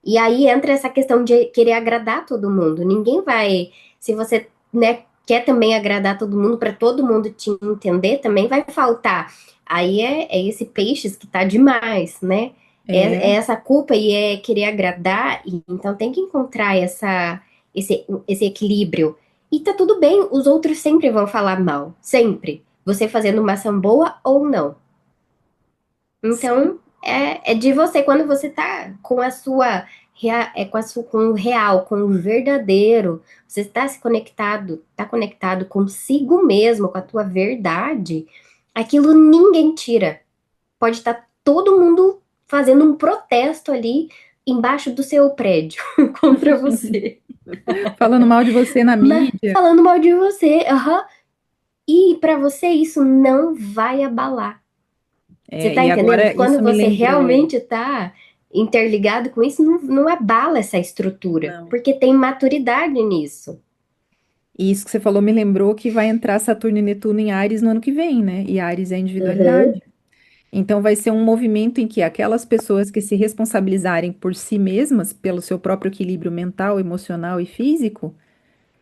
E aí entra essa questão de querer agradar todo mundo. Ninguém vai, se você, né, quer também agradar todo mundo para todo mundo te entender, também vai faltar. Aí é esse peixes que tá demais, né? É É, essa culpa e é querer agradar, e então tem que encontrar esse equilíbrio. E tá tudo bem, os outros sempre vão falar mal, sempre. Você fazendo uma ação boa ou não. sim. Então, é de você, quando você tá com a sua, com o real, com o verdadeiro, você está se conectado, tá conectado consigo mesmo, com a tua verdade, aquilo ninguém tira. Pode estar todo mundo fazendo um protesto ali embaixo do seu prédio contra você, Falando mal de você na mas mídia. falando mal de você, aham. E para você isso não vai abalar. Você tá E entendendo? agora Quando isso me você lembrou. realmente tá interligado com isso, não abala essa estrutura, Não. porque tem maturidade nisso. E isso que você falou me lembrou que vai entrar Saturno e Netuno em Áries no ano que vem, né? E Áries é Uhum. individualidade. Então, vai ser um movimento em que aquelas pessoas que se responsabilizarem por si mesmas, pelo seu próprio equilíbrio mental, emocional e físico,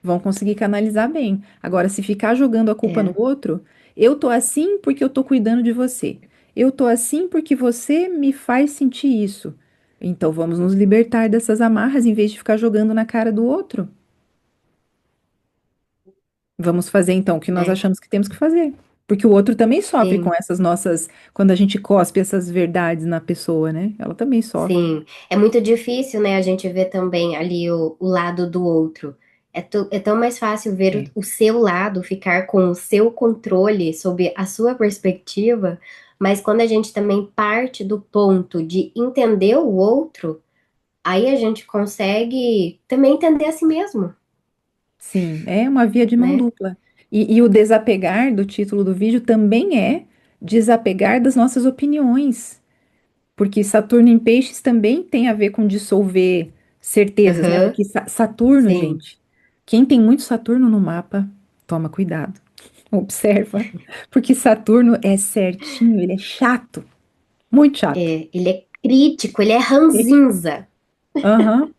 vão conseguir canalizar bem. Agora, se ficar jogando a culpa no É. outro, eu tô assim porque eu tô cuidando de você. Eu tô assim porque você me faz sentir isso. Então vamos nos libertar dessas amarras em vez de ficar jogando na cara do outro. Vamos fazer então o que nós né? achamos que temos que fazer. Porque o outro também sofre com Sim. essas nossas, quando a gente cospe essas verdades na pessoa, né? Ela também sofre. Sim, é muito difícil, né, a gente ver também ali o lado do outro. É tão mais fácil ver É, o seu lado, ficar com o seu controle sobre a sua perspectiva, mas quando a gente também parte do ponto de entender o outro, aí a gente consegue também entender a si mesmo, sim, é uma via de mão né? dupla. E o desapegar do título do vídeo também é desapegar das nossas opiniões. Porque Saturno em Peixes também tem a ver com dissolver certezas, né? Aham, Porque Saturno, sim. gente, quem tem muito Saturno no mapa, toma cuidado, observa, porque Saturno é certinho, ele é chato, muito chato. É, ele é crítico, ele é Ele- ranzinza, Aham.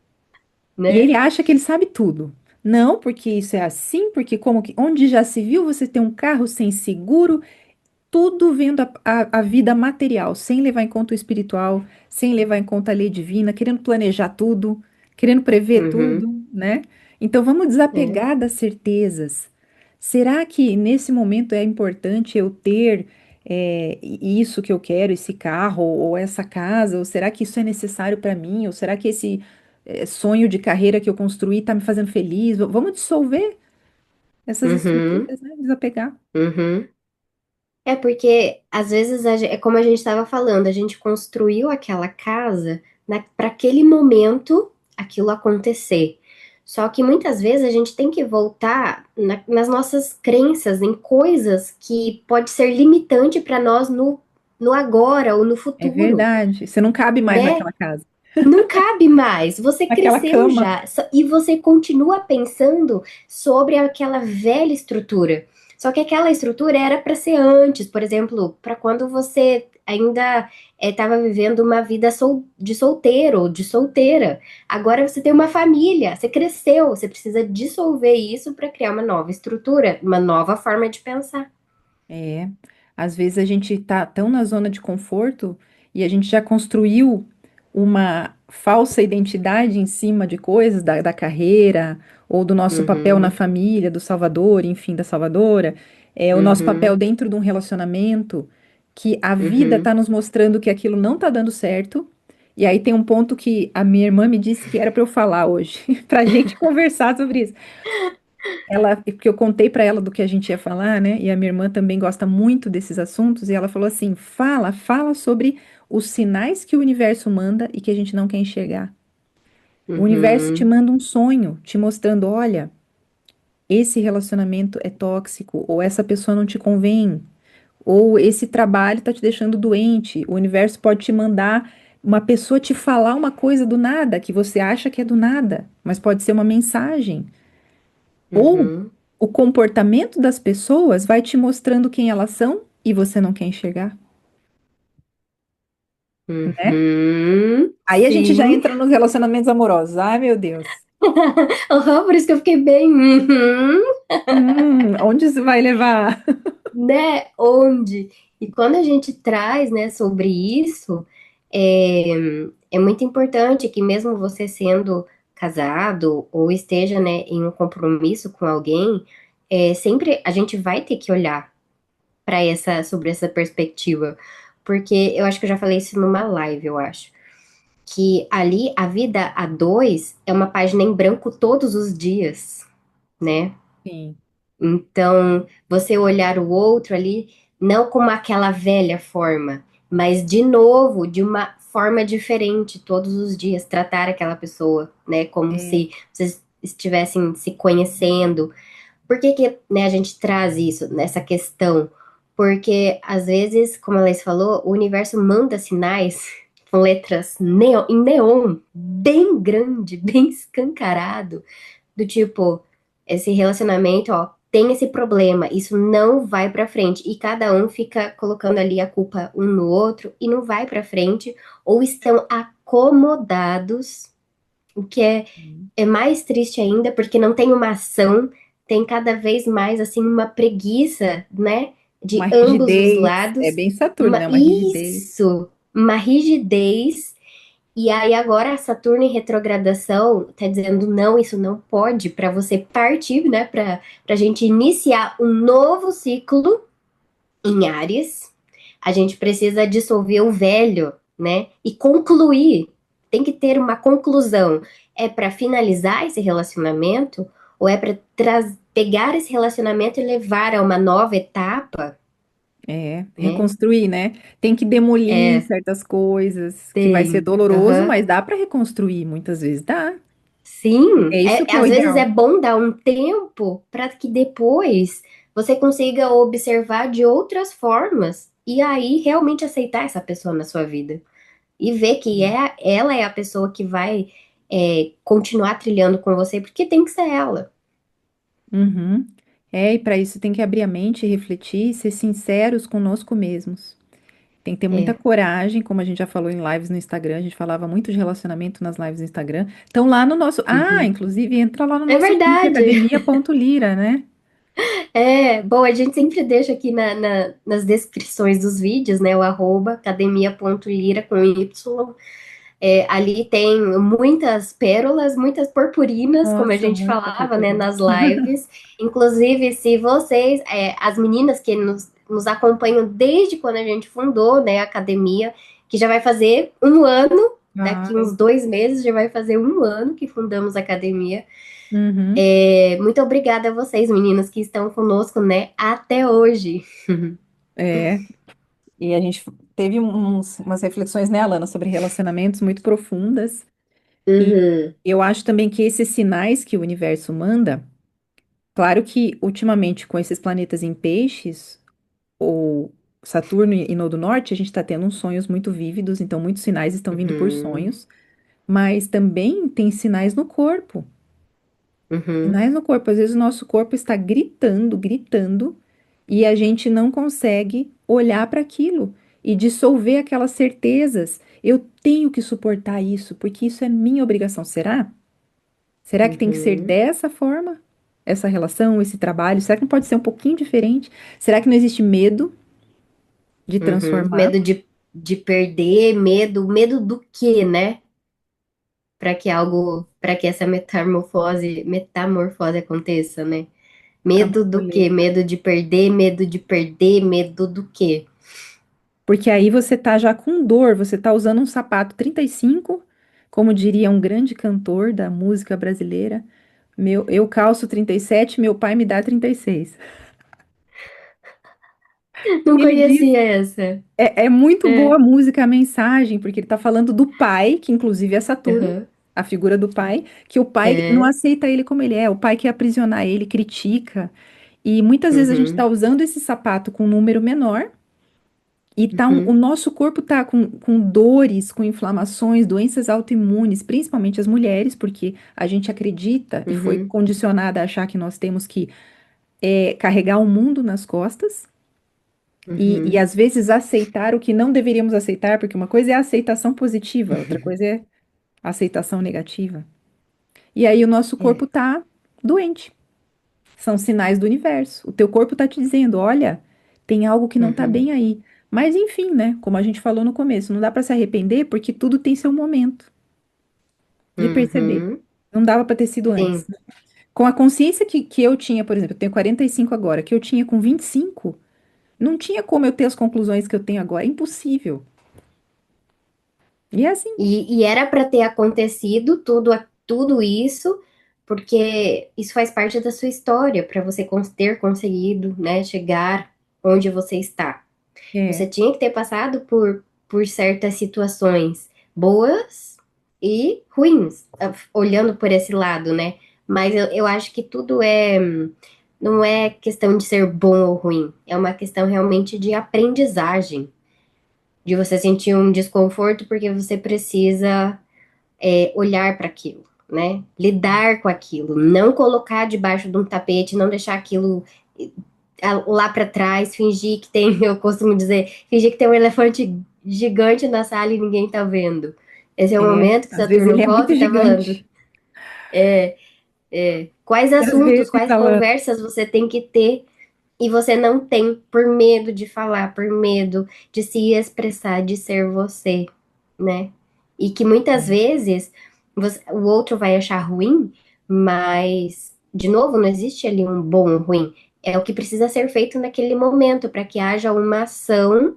E ele né? acha que ele sabe tudo. Não, porque isso é assim, porque como que, onde já se viu você ter um carro sem seguro, tudo vendo a vida material, sem levar em conta o espiritual, sem levar em conta a lei divina, querendo planejar tudo, querendo prever Uhum, tudo, né? Então vamos é. desapegar das certezas. Será que nesse momento é importante eu ter isso que eu quero, esse carro ou essa casa? Ou será que isso é necessário para mim? Ou será que esse sonho de carreira que eu construí está me fazendo feliz? Vamos dissolver essas Uhum, estruturas, né? Desapegar. uhum. É porque às vezes é como a gente estava falando, a gente construiu aquela casa para aquele momento aquilo acontecer. Só que muitas vezes a gente tem que voltar nas nossas crenças, em coisas que pode ser limitante para nós no agora ou no É futuro, verdade. Você não cabe mais né? naquela casa, Não cabe mais. Você naquela cresceu cama. já e você continua pensando sobre aquela velha estrutura. Só que aquela estrutura era para ser antes, por exemplo, para quando você ainda estava vivendo uma vida de solteiro ou de solteira. Agora você tem uma família, você cresceu, você precisa dissolver isso para criar uma nova estrutura, uma nova forma de pensar. É. Às vezes a gente tá tão na zona de conforto e a gente já construiu uma falsa identidade em cima de coisas da carreira ou do nosso papel na Uhum, família, do salvador, enfim, da salvadora, o nosso papel uhum, dentro de um relacionamento que a vida tá uhum. nos mostrando que aquilo não tá dando certo. E aí tem um ponto que a minha irmã me disse que era para eu falar hoje, pra gente conversar sobre isso. Porque eu contei para ela do que a gente ia falar, né? E a minha irmã também gosta muito desses assuntos, e ela falou assim: fala sobre os sinais que o universo manda e que a gente não quer enxergar. O universo te Uhum, manda um sonho, te mostrando: olha, esse relacionamento é tóxico, ou essa pessoa não te convém, ou esse trabalho tá te deixando doente. O universo pode te mandar uma pessoa te falar uma coisa do nada, que você acha que é do nada, mas pode ser uma mensagem. Ou uhum. o comportamento das pessoas vai te mostrando quem elas são e você não quer enxergar, né? Uhum, Aí a gente já sim. entra nos relacionamentos amorosos. Ai, meu Deus. Aham, por isso que eu fiquei bem, uhum, Onde isso vai levar? né? Onde? E quando a gente traz, né, sobre isso, é, é muito importante que mesmo você sendo casado ou esteja, né, em um compromisso com alguém, sempre a gente vai ter que olhar para sobre essa perspectiva, porque eu acho que eu já falei isso numa live, eu acho. Que ali a vida a dois é uma página em branco todos os dias, né? Sim, Então, você olhar o outro ali, não como aquela velha forma, mas de novo, de uma forma diferente todos os dias, tratar aquela pessoa, né? Como é, se vocês estivessem se conhecendo. Por que que, né, a gente traz isso, nessa questão? Porque, às vezes, como a Laís falou, o universo manda sinais com letras em neon, bem grande, bem escancarado, do tipo, esse relacionamento, ó, tem esse problema, isso não vai pra frente. E cada um fica colocando ali a culpa um no outro e não vai pra frente, ou estão acomodados, o que é mais triste ainda, porque não tem uma ação, tem cada vez mais, assim, uma preguiça, né, uma de ambos os rigidez. É lados, bem Saturno, né? Uma rigidez. uma rigidez, E aí agora a Saturno em retrogradação tá dizendo não, isso não pode, para você partir, né, para a gente iniciar um novo ciclo em Áries. A gente precisa dissolver o velho, né, e concluir. Tem que ter uma conclusão. É para finalizar esse relacionamento ou é para pegar esse relacionamento e levar a uma nova etapa, É, né? reconstruir, né? Tem que demolir É, certas coisas, que vai ser tem. doloroso, Aham. mas dá para reconstruir, muitas vezes dá. Sim, É isso que é o às vezes é ideal. bom dar um tempo para que depois você consiga observar de outras formas e aí realmente aceitar essa pessoa na sua vida e ver que ela é a pessoa que vai continuar trilhando com você, porque tem que ser ela. Uhum. É, e para isso tem que abrir a mente, refletir, ser sinceros conosco mesmos. Tem que ter muita É. coragem, como a gente já falou em lives no Instagram, a gente falava muito de relacionamento nas lives no Instagram. Então lá no nosso, Uhum. inclusive entra lá no É nosso link verdade. academia.lira, né? Bom, a gente sempre deixa aqui nas descrições dos vídeos, né, o arroba academia.lira com Y. Ali tem muitas pérolas, muitas purpurinas, como a Nossa, gente muita falava, né, purpurina. nas lives. Inclusive, se vocês, as meninas que nos acompanham desde quando a gente fundou, né, a academia, que já vai fazer um ano, daqui Ai. uns 2 meses já vai fazer um ano que fundamos a academia. Uhum. Muito obrigada a vocês, meninas, que estão conosco, né, até hoje. É, e a gente teve umas reflexões, né, Alana, sobre relacionamentos muito profundas. E Uhum, eu acho também que esses sinais que o universo manda, claro que ultimamente com esses planetas em peixes, ou Saturno e Nodo Norte, a gente está tendo uns sonhos muito vívidos, então muitos sinais estão vindo por uhum, sonhos, mas também tem sinais no corpo. uhum, Sinais no corpo. Às vezes o nosso corpo está gritando, gritando, e a gente não consegue olhar para aquilo e dissolver aquelas certezas. Eu tenho que suportar isso, porque isso é minha obrigação. Será? Será que tem que ser uhum, dessa forma? Essa relação, esse trabalho? Será que não pode ser um pouquinho diferente? Será que não existe medo de uhum. transformar? Medo de perder, medo do quê, né? Para que essa metamorfose aconteça, né? A Medo do quê? borboleta. Medo de perder, medo do quê? Porque aí você tá já com dor, você tá usando um sapato 35, como diria um grande cantor da música brasileira. Eu calço 37, meu pai me dá 36. Não Ele diz, conhecia essa. é muito boa a É. música, a mensagem, porque ele tá falando do pai, que inclusive é Saturno, Aham. a figura do pai, que o pai não É. aceita ele como ele é, o pai quer aprisionar ele, critica. E muitas vezes a gente tá Uhum. usando esse sapato com um número menor. E tá o Uhum. nosso corpo tá com dores, com inflamações, doenças autoimunes, principalmente as mulheres, porque a gente acredita e foi Uhum. condicionada a achar que nós temos que carregar o mundo nas costas e Uhum. às vezes aceitar o que não deveríamos aceitar, porque uma coisa é a aceitação positiva, outra coisa é a aceitação negativa. E aí o nosso corpo É. tá doente. São sinais do universo. O teu corpo tá te dizendo, olha, tem algo que não tá Uhum. bem aí. Mas enfim, né? Como a gente falou no começo, não dá pra se arrepender porque tudo tem seu momento de perceber. Uhum. Não dava pra ter sido antes. Sim. Com a consciência que eu tinha, por exemplo, eu tenho 45 agora, que eu tinha com 25, não tinha como eu ter as conclusões que eu tenho agora. É impossível. E é assim. E era para ter acontecido tudo isso, porque isso faz parte da sua história, para você ter conseguido, né, chegar onde você está. Você É. tinha que ter passado por certas situações boas e ruins, olhando por esse lado, né? Mas eu acho que tudo não é questão de ser bom ou ruim, é uma questão realmente de aprendizagem, de você sentir um desconforto porque você precisa olhar para aquilo, né? Lidar com aquilo, não colocar debaixo de um tapete, não deixar aquilo lá para trás, fingir que tem, eu costumo dizer, fingir que tem um elefante gigante na sala e ninguém tá vendo. Esse é o É. momento que Às vezes Saturno ele é muito volta e tá falando. gigante. Quais E às assuntos, vezes, quais ela. conversas você tem que ter e você não tem por medo de falar, por medo de se expressar, de ser você, né? E que muitas Sim. vezes o outro vai achar ruim, mas, de novo, não existe ali um bom ou ruim. É o que precisa ser feito naquele momento para que haja uma ação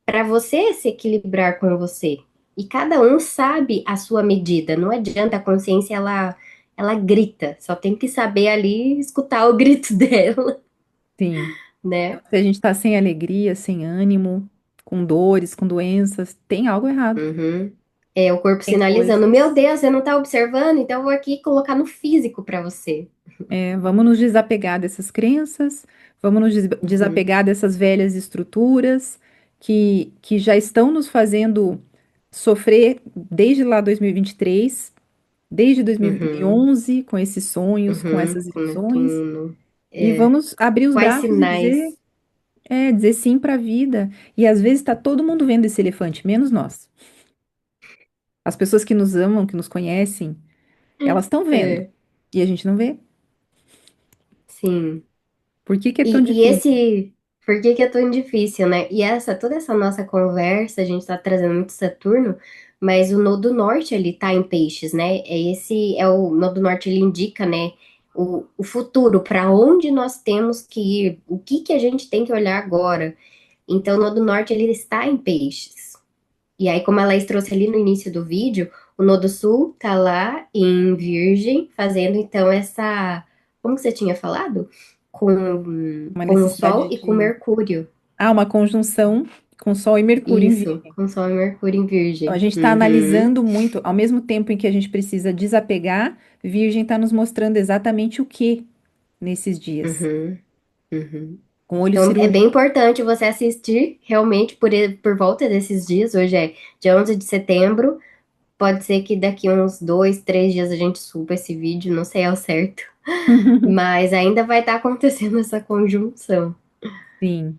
para você se equilibrar com você. E cada um sabe a sua medida. Não adianta a consciência, ela grita. Só tem que saber ali escutar o grito dela, Sim. né? Se a gente está sem alegria, sem ânimo, com dores, com doenças, tem algo errado. Uhum. É o corpo Tem sinalizando: meu coisas. Deus, você não tá observando? Então eu vou aqui colocar no físico para você. Vamos nos desapegar dessas crenças, vamos nos Uhum. desapegar dessas velhas estruturas que já estão nos fazendo sofrer desde lá 2023, desde Uhum. 2011, com esses sonhos, com Uhum. essas Com ilusões, Netuno. e É. vamos abrir os Quais braços e dizer, sinais? dizer sim para a vida. E às vezes está todo mundo vendo esse elefante, menos nós. As pessoas que nos amam, que nos conhecem, elas estão vendo É, e a gente não vê. sim. Por que que é tão E difícil? esse, por que que é tão difícil, né? E toda essa nossa conversa, a gente tá trazendo muito Saturno, mas o nodo norte ele tá em peixes, né? É o nodo norte, ele indica, né? O futuro, para onde nós temos que ir, o que que a gente tem que olhar agora. Então, o nodo norte, ele está em peixes. E aí, como a Laís trouxe ali no início do vídeo, o nodo sul tá lá em Virgem, fazendo então essa. Como que você tinha falado? Uma Com o Sol necessidade e com de Mercúrio. uma conjunção com Sol e Mercúrio em Isso, Virgem. com Sol e Mercúrio em Então, a Virgem. gente está Uhum, analisando muito, ao mesmo tempo em que a gente precisa desapegar, Virgem está nos mostrando exatamente o que nesses dias, uhum, uhum. com olho Então, é bem cirúrgico. importante você assistir realmente por volta desses dias. Hoje é dia 11 de setembro. Pode ser que daqui uns 2, 3 dias a gente suba esse vídeo, não sei ao certo. Mas ainda vai estar acontecendo essa conjunção. Sim.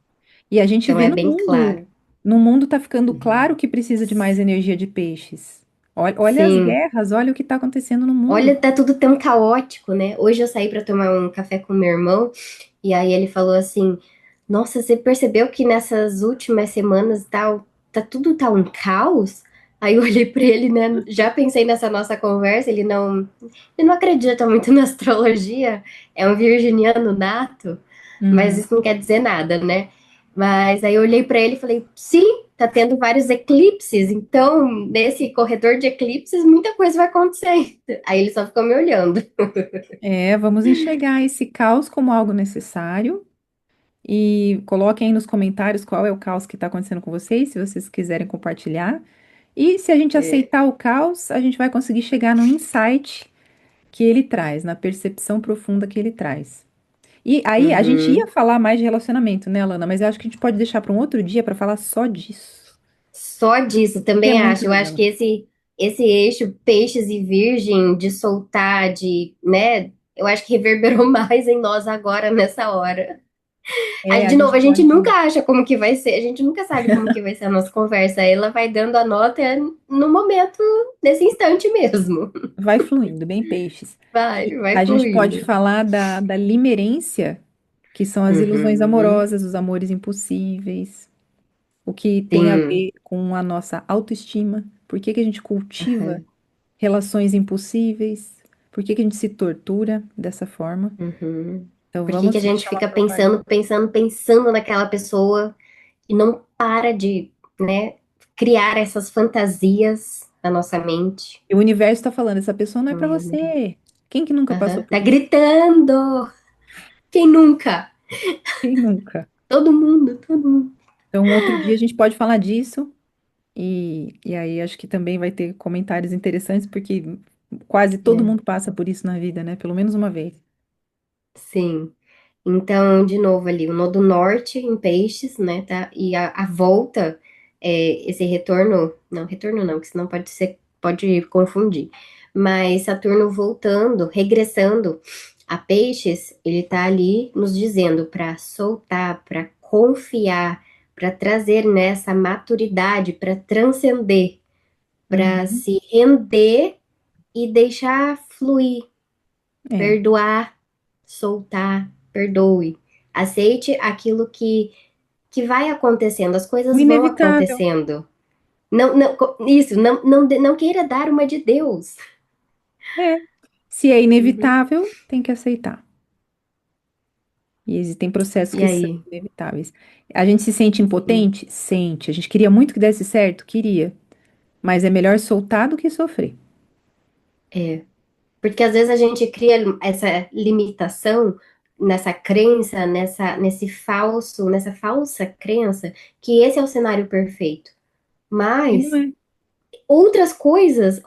E a gente Então vê é bem claro. no mundo está ficando Uhum. claro que precisa de mais energia de peixes. Olha as Sim. guerras, olha o que está acontecendo no mundo. Olha, tá tudo tão caótico, né? Hoje eu saí para tomar um café com meu irmão e aí ele falou assim: Nossa, você percebeu que nessas últimas semanas tá tudo tá um caos? Aí eu olhei para ele, né? Já pensei nessa nossa conversa. Ele não acredita muito na astrologia. É um virginiano nato, mas Uhum. isso não quer dizer nada, né? Mas aí eu olhei para ele e falei: Sim, tá tendo vários eclipses. Então, nesse corredor de eclipses, muita coisa vai acontecer. Aí ele só ficou me olhando. Vamos enxergar esse caos como algo necessário. E coloquem aí nos comentários qual é o caos que está acontecendo com vocês, se vocês quiserem compartilhar. E se a gente É. aceitar o caos, a gente vai conseguir chegar no insight que ele traz, na percepção profunda que ele traz. E aí, a gente ia Uhum. falar mais de relacionamento, né, Alana? Mas eu acho que a gente pode deixar para um outro dia para falar só disso. Só disso, Que é também muito acho. Eu acho legal. que esse eixo peixes e virgem de soltar, né? Eu acho que reverberou mais em nós agora, nessa hora. A De novo, gente a gente pode. nunca acha como que vai ser, a gente nunca sabe como que vai ser a nossa conversa. Ela vai dando a nota no momento, nesse instante mesmo. Vai fluindo, bem peixes. E Vai a gente pode fluindo. falar da limerência, que são as ilusões Uhum. amorosas, os amores impossíveis. O que tem a Sim. ver com a nossa autoestima. Por que que a gente cultiva Uhum. relações impossíveis? Por que que a gente se tortura dessa forma? Uhum. Então Por que que a vamos gente deixar uma fica propaganda. pensando naquela pessoa e não para de, né, criar essas fantasias na nossa mente? E o universo está falando, essa pessoa não é para Ai, Maria. você. Quem que nunca passou Aham. por Tá isso? gritando! Quem nunca? Quem nunca? Todo mundo, todo mundo. Então, um outro dia a gente pode falar disso. E aí acho que também vai ter comentários interessantes, porque quase todo É, mundo passa por isso na vida, né? Pelo menos uma vez. sim. Então, de novo ali, o nodo norte em peixes, né, tá? E a volta, esse retorno não, que senão pode confundir. Mas Saturno voltando, regressando a peixes, ele tá ali nos dizendo para soltar, para confiar, para trazer nessa maturidade, para transcender, para Uhum. se render e deixar fluir, É. perdoar, soltar, perdoe. Aceite aquilo que vai acontecendo, as O coisas vão inevitável. acontecendo. Não queira dar uma de Deus. É. Se é Uhum. inevitável, tem que aceitar. E existem processos E que são aí? inevitáveis. A gente se sente Sim, impotente? Sente. A gente queria muito que desse certo? Queria. Mas é melhor soltar do que sofrer. é. Porque às vezes a gente cria essa limitação nessa crença, nessa falsa crença, que esse é o cenário perfeito. E não Mas é. outras coisas,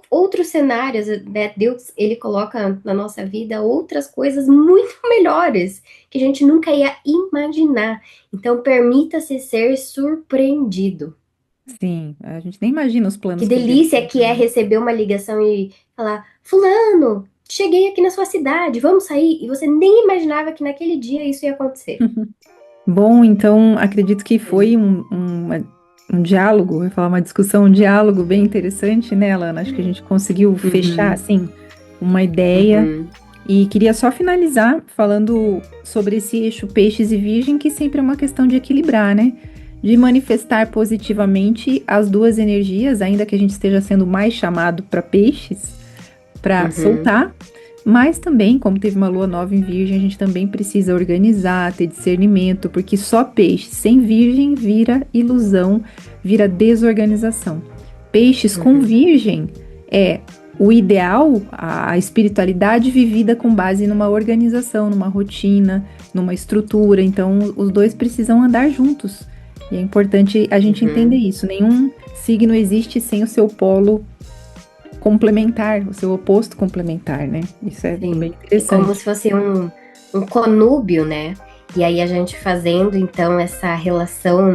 outros cenários, né? Deus, ele coloca na nossa vida outras coisas muito melhores que a gente nunca ia imaginar. Então, permita-se ser surpreendido. Sim, a gente nem imagina os Que planos que Deus delícia tem que pra é nós. receber uma ligação e falar: Fulano, cheguei aqui na sua cidade, vamos sair. E você nem imaginava que naquele dia isso ia acontecer. Bom, então acredito que É. foi um diálogo, eu ia falar uma discussão, um diálogo bem interessante, né, Alana? Acho que a gente conseguiu fechar, Uhum, assim, uma ideia. uhum, E queria só finalizar falando sobre esse eixo peixes e virgem, que sempre é uma questão de equilibrar, né? De manifestar positivamente as duas energias, ainda que a gente esteja sendo mais chamado para peixes, para uhum, soltar, mas também, como teve uma lua nova em virgem, a gente também precisa organizar, ter discernimento, porque só peixe sem virgem vira ilusão, vira desorganização. Peixes com uhum, virgem é o ideal, a espiritualidade vivida com base numa organização, numa rotina, numa estrutura. Então, os dois precisam andar juntos. E é importante a gente entender uhum. isso. Nenhum signo existe sem o seu polo complementar, o seu oposto complementar, né? Isso é bem Sim, é como interessante. se fosse um conúbio, né? E aí a gente fazendo então essa relação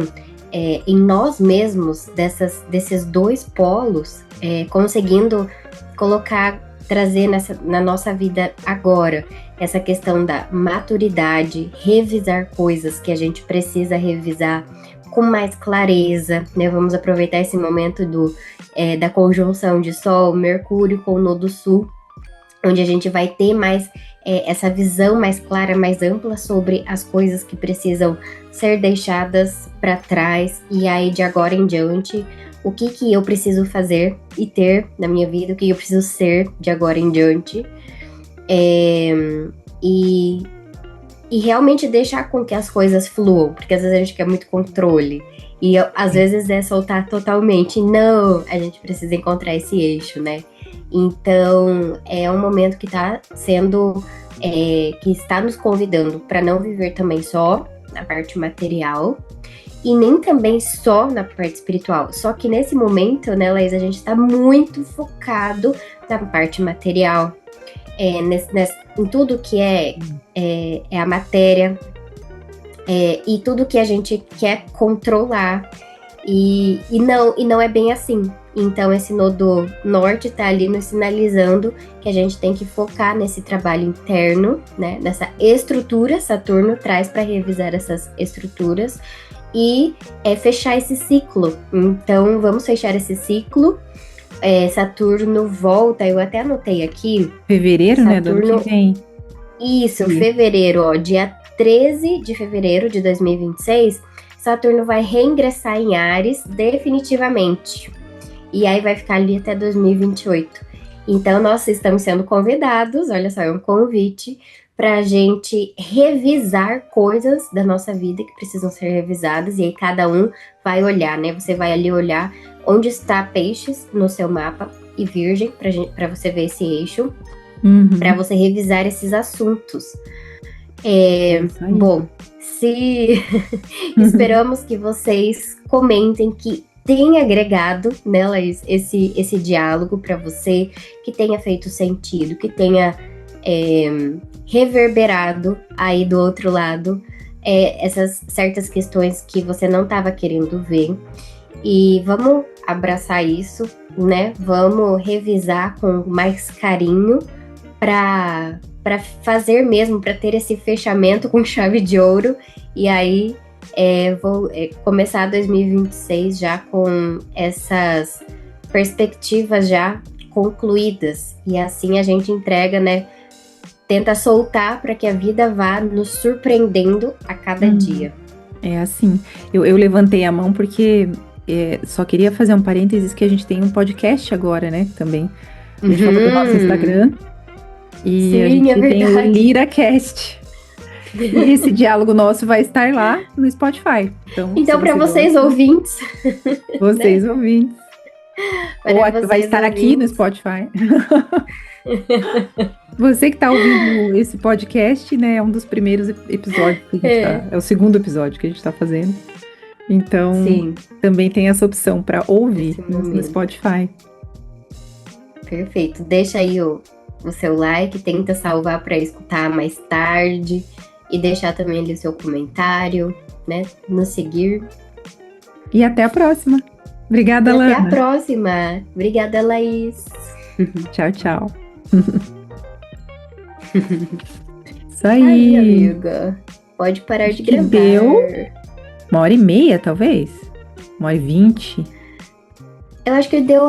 em nós mesmos desses dois polos, conseguindo colocar, trazer na nossa vida agora essa questão da maturidade, revisar coisas que a gente precisa revisar com mais clareza, né? Vamos aproveitar esse momento da conjunção de Sol, Mercúrio com o Nodo Sul, onde a gente vai ter mais essa visão mais clara, mais ampla sobre as coisas que precisam ser deixadas para trás, e aí de agora em diante, o que que eu preciso fazer e ter na minha vida, o que eu preciso ser de agora em diante, é, e, e realmente deixar com que as coisas fluam, porque às vezes a gente quer muito controle. E às vezes é soltar totalmente. Não, a gente precisa encontrar esse eixo, né? Então, é um momento que está sendo, que está nos convidando para não viver também só na parte material e nem também só na parte espiritual. Só que nesse momento, né, Laís, a gente está muito focado na parte material, em tudo que é a matéria, e tudo que a gente quer controlar. E não é bem assim. Então, esse nodo norte está ali nos sinalizando que a gente tem que focar nesse trabalho interno, né? Nessa estrutura. Saturno traz para revisar essas estruturas e fechar esse ciclo. Então, vamos fechar esse ciclo. Saturno volta, eu até anotei aqui. Fevereiro, né, do ano que Saturno, vem. isso, E fevereiro, ó, dia 13 de fevereiro de 2026, Saturno vai reingressar em Áries definitivamente. E aí vai ficar ali até 2028. Então, nós estamos sendo convidados, olha só, é um convite para a gente revisar coisas da nossa vida que precisam ser revisadas. E aí cada um vai olhar, né? Você vai ali olhar onde está Peixes no seu mapa e Virgem, para você ver esse eixo, para uhum, você revisar esses assuntos. é isso aí. Bom, se esperamos que vocês comentem que tenha agregado nela esse diálogo para você, que tenha feito sentido, que tenha reverberado aí do outro lado essas certas questões que você não estava querendo ver. E vamos abraçar isso, né? Vamos revisar com mais carinho para fazer mesmo, para ter esse fechamento com chave de ouro. E aí vou começar 2026 já com essas perspectivas já concluídas. E assim a gente entrega, né? Tenta soltar para que a vida vá nos surpreendendo a cada Uhum. dia. É assim. Eu levantei a mão porque só queria fazer um parênteses que a gente tem um podcast agora, né? Também. A gente falou do nosso Instagram. E a Sim, gente é tem o verdade. LiraCast. E esse diálogo nosso vai estar lá no Spotify. Então, Então, se para você vocês gosta, ouvintes, vocês ouvintes. Ou para vai vocês estar aqui no ouvintes, Spotify. Você que está ouvindo esse podcast, né? É um dos primeiros episódios que a gente tá. É o segundo episódio que a gente está fazendo. Então, sim, também tem essa opção para ouvir nesse no momento. Spotify. Perfeito. Deixa aí o seu like, tenta salvar para escutar mais tarde e deixar também ali o seu comentário, né? Nos seguir. E até a próxima. Obrigada, E até a Lana. próxima. Obrigada, Laís. Tchau, tchau. Isso Aí, aí. amiga. Pode parar de Que gravar. deu 1h30, talvez? 1h20. Eu acho que deu,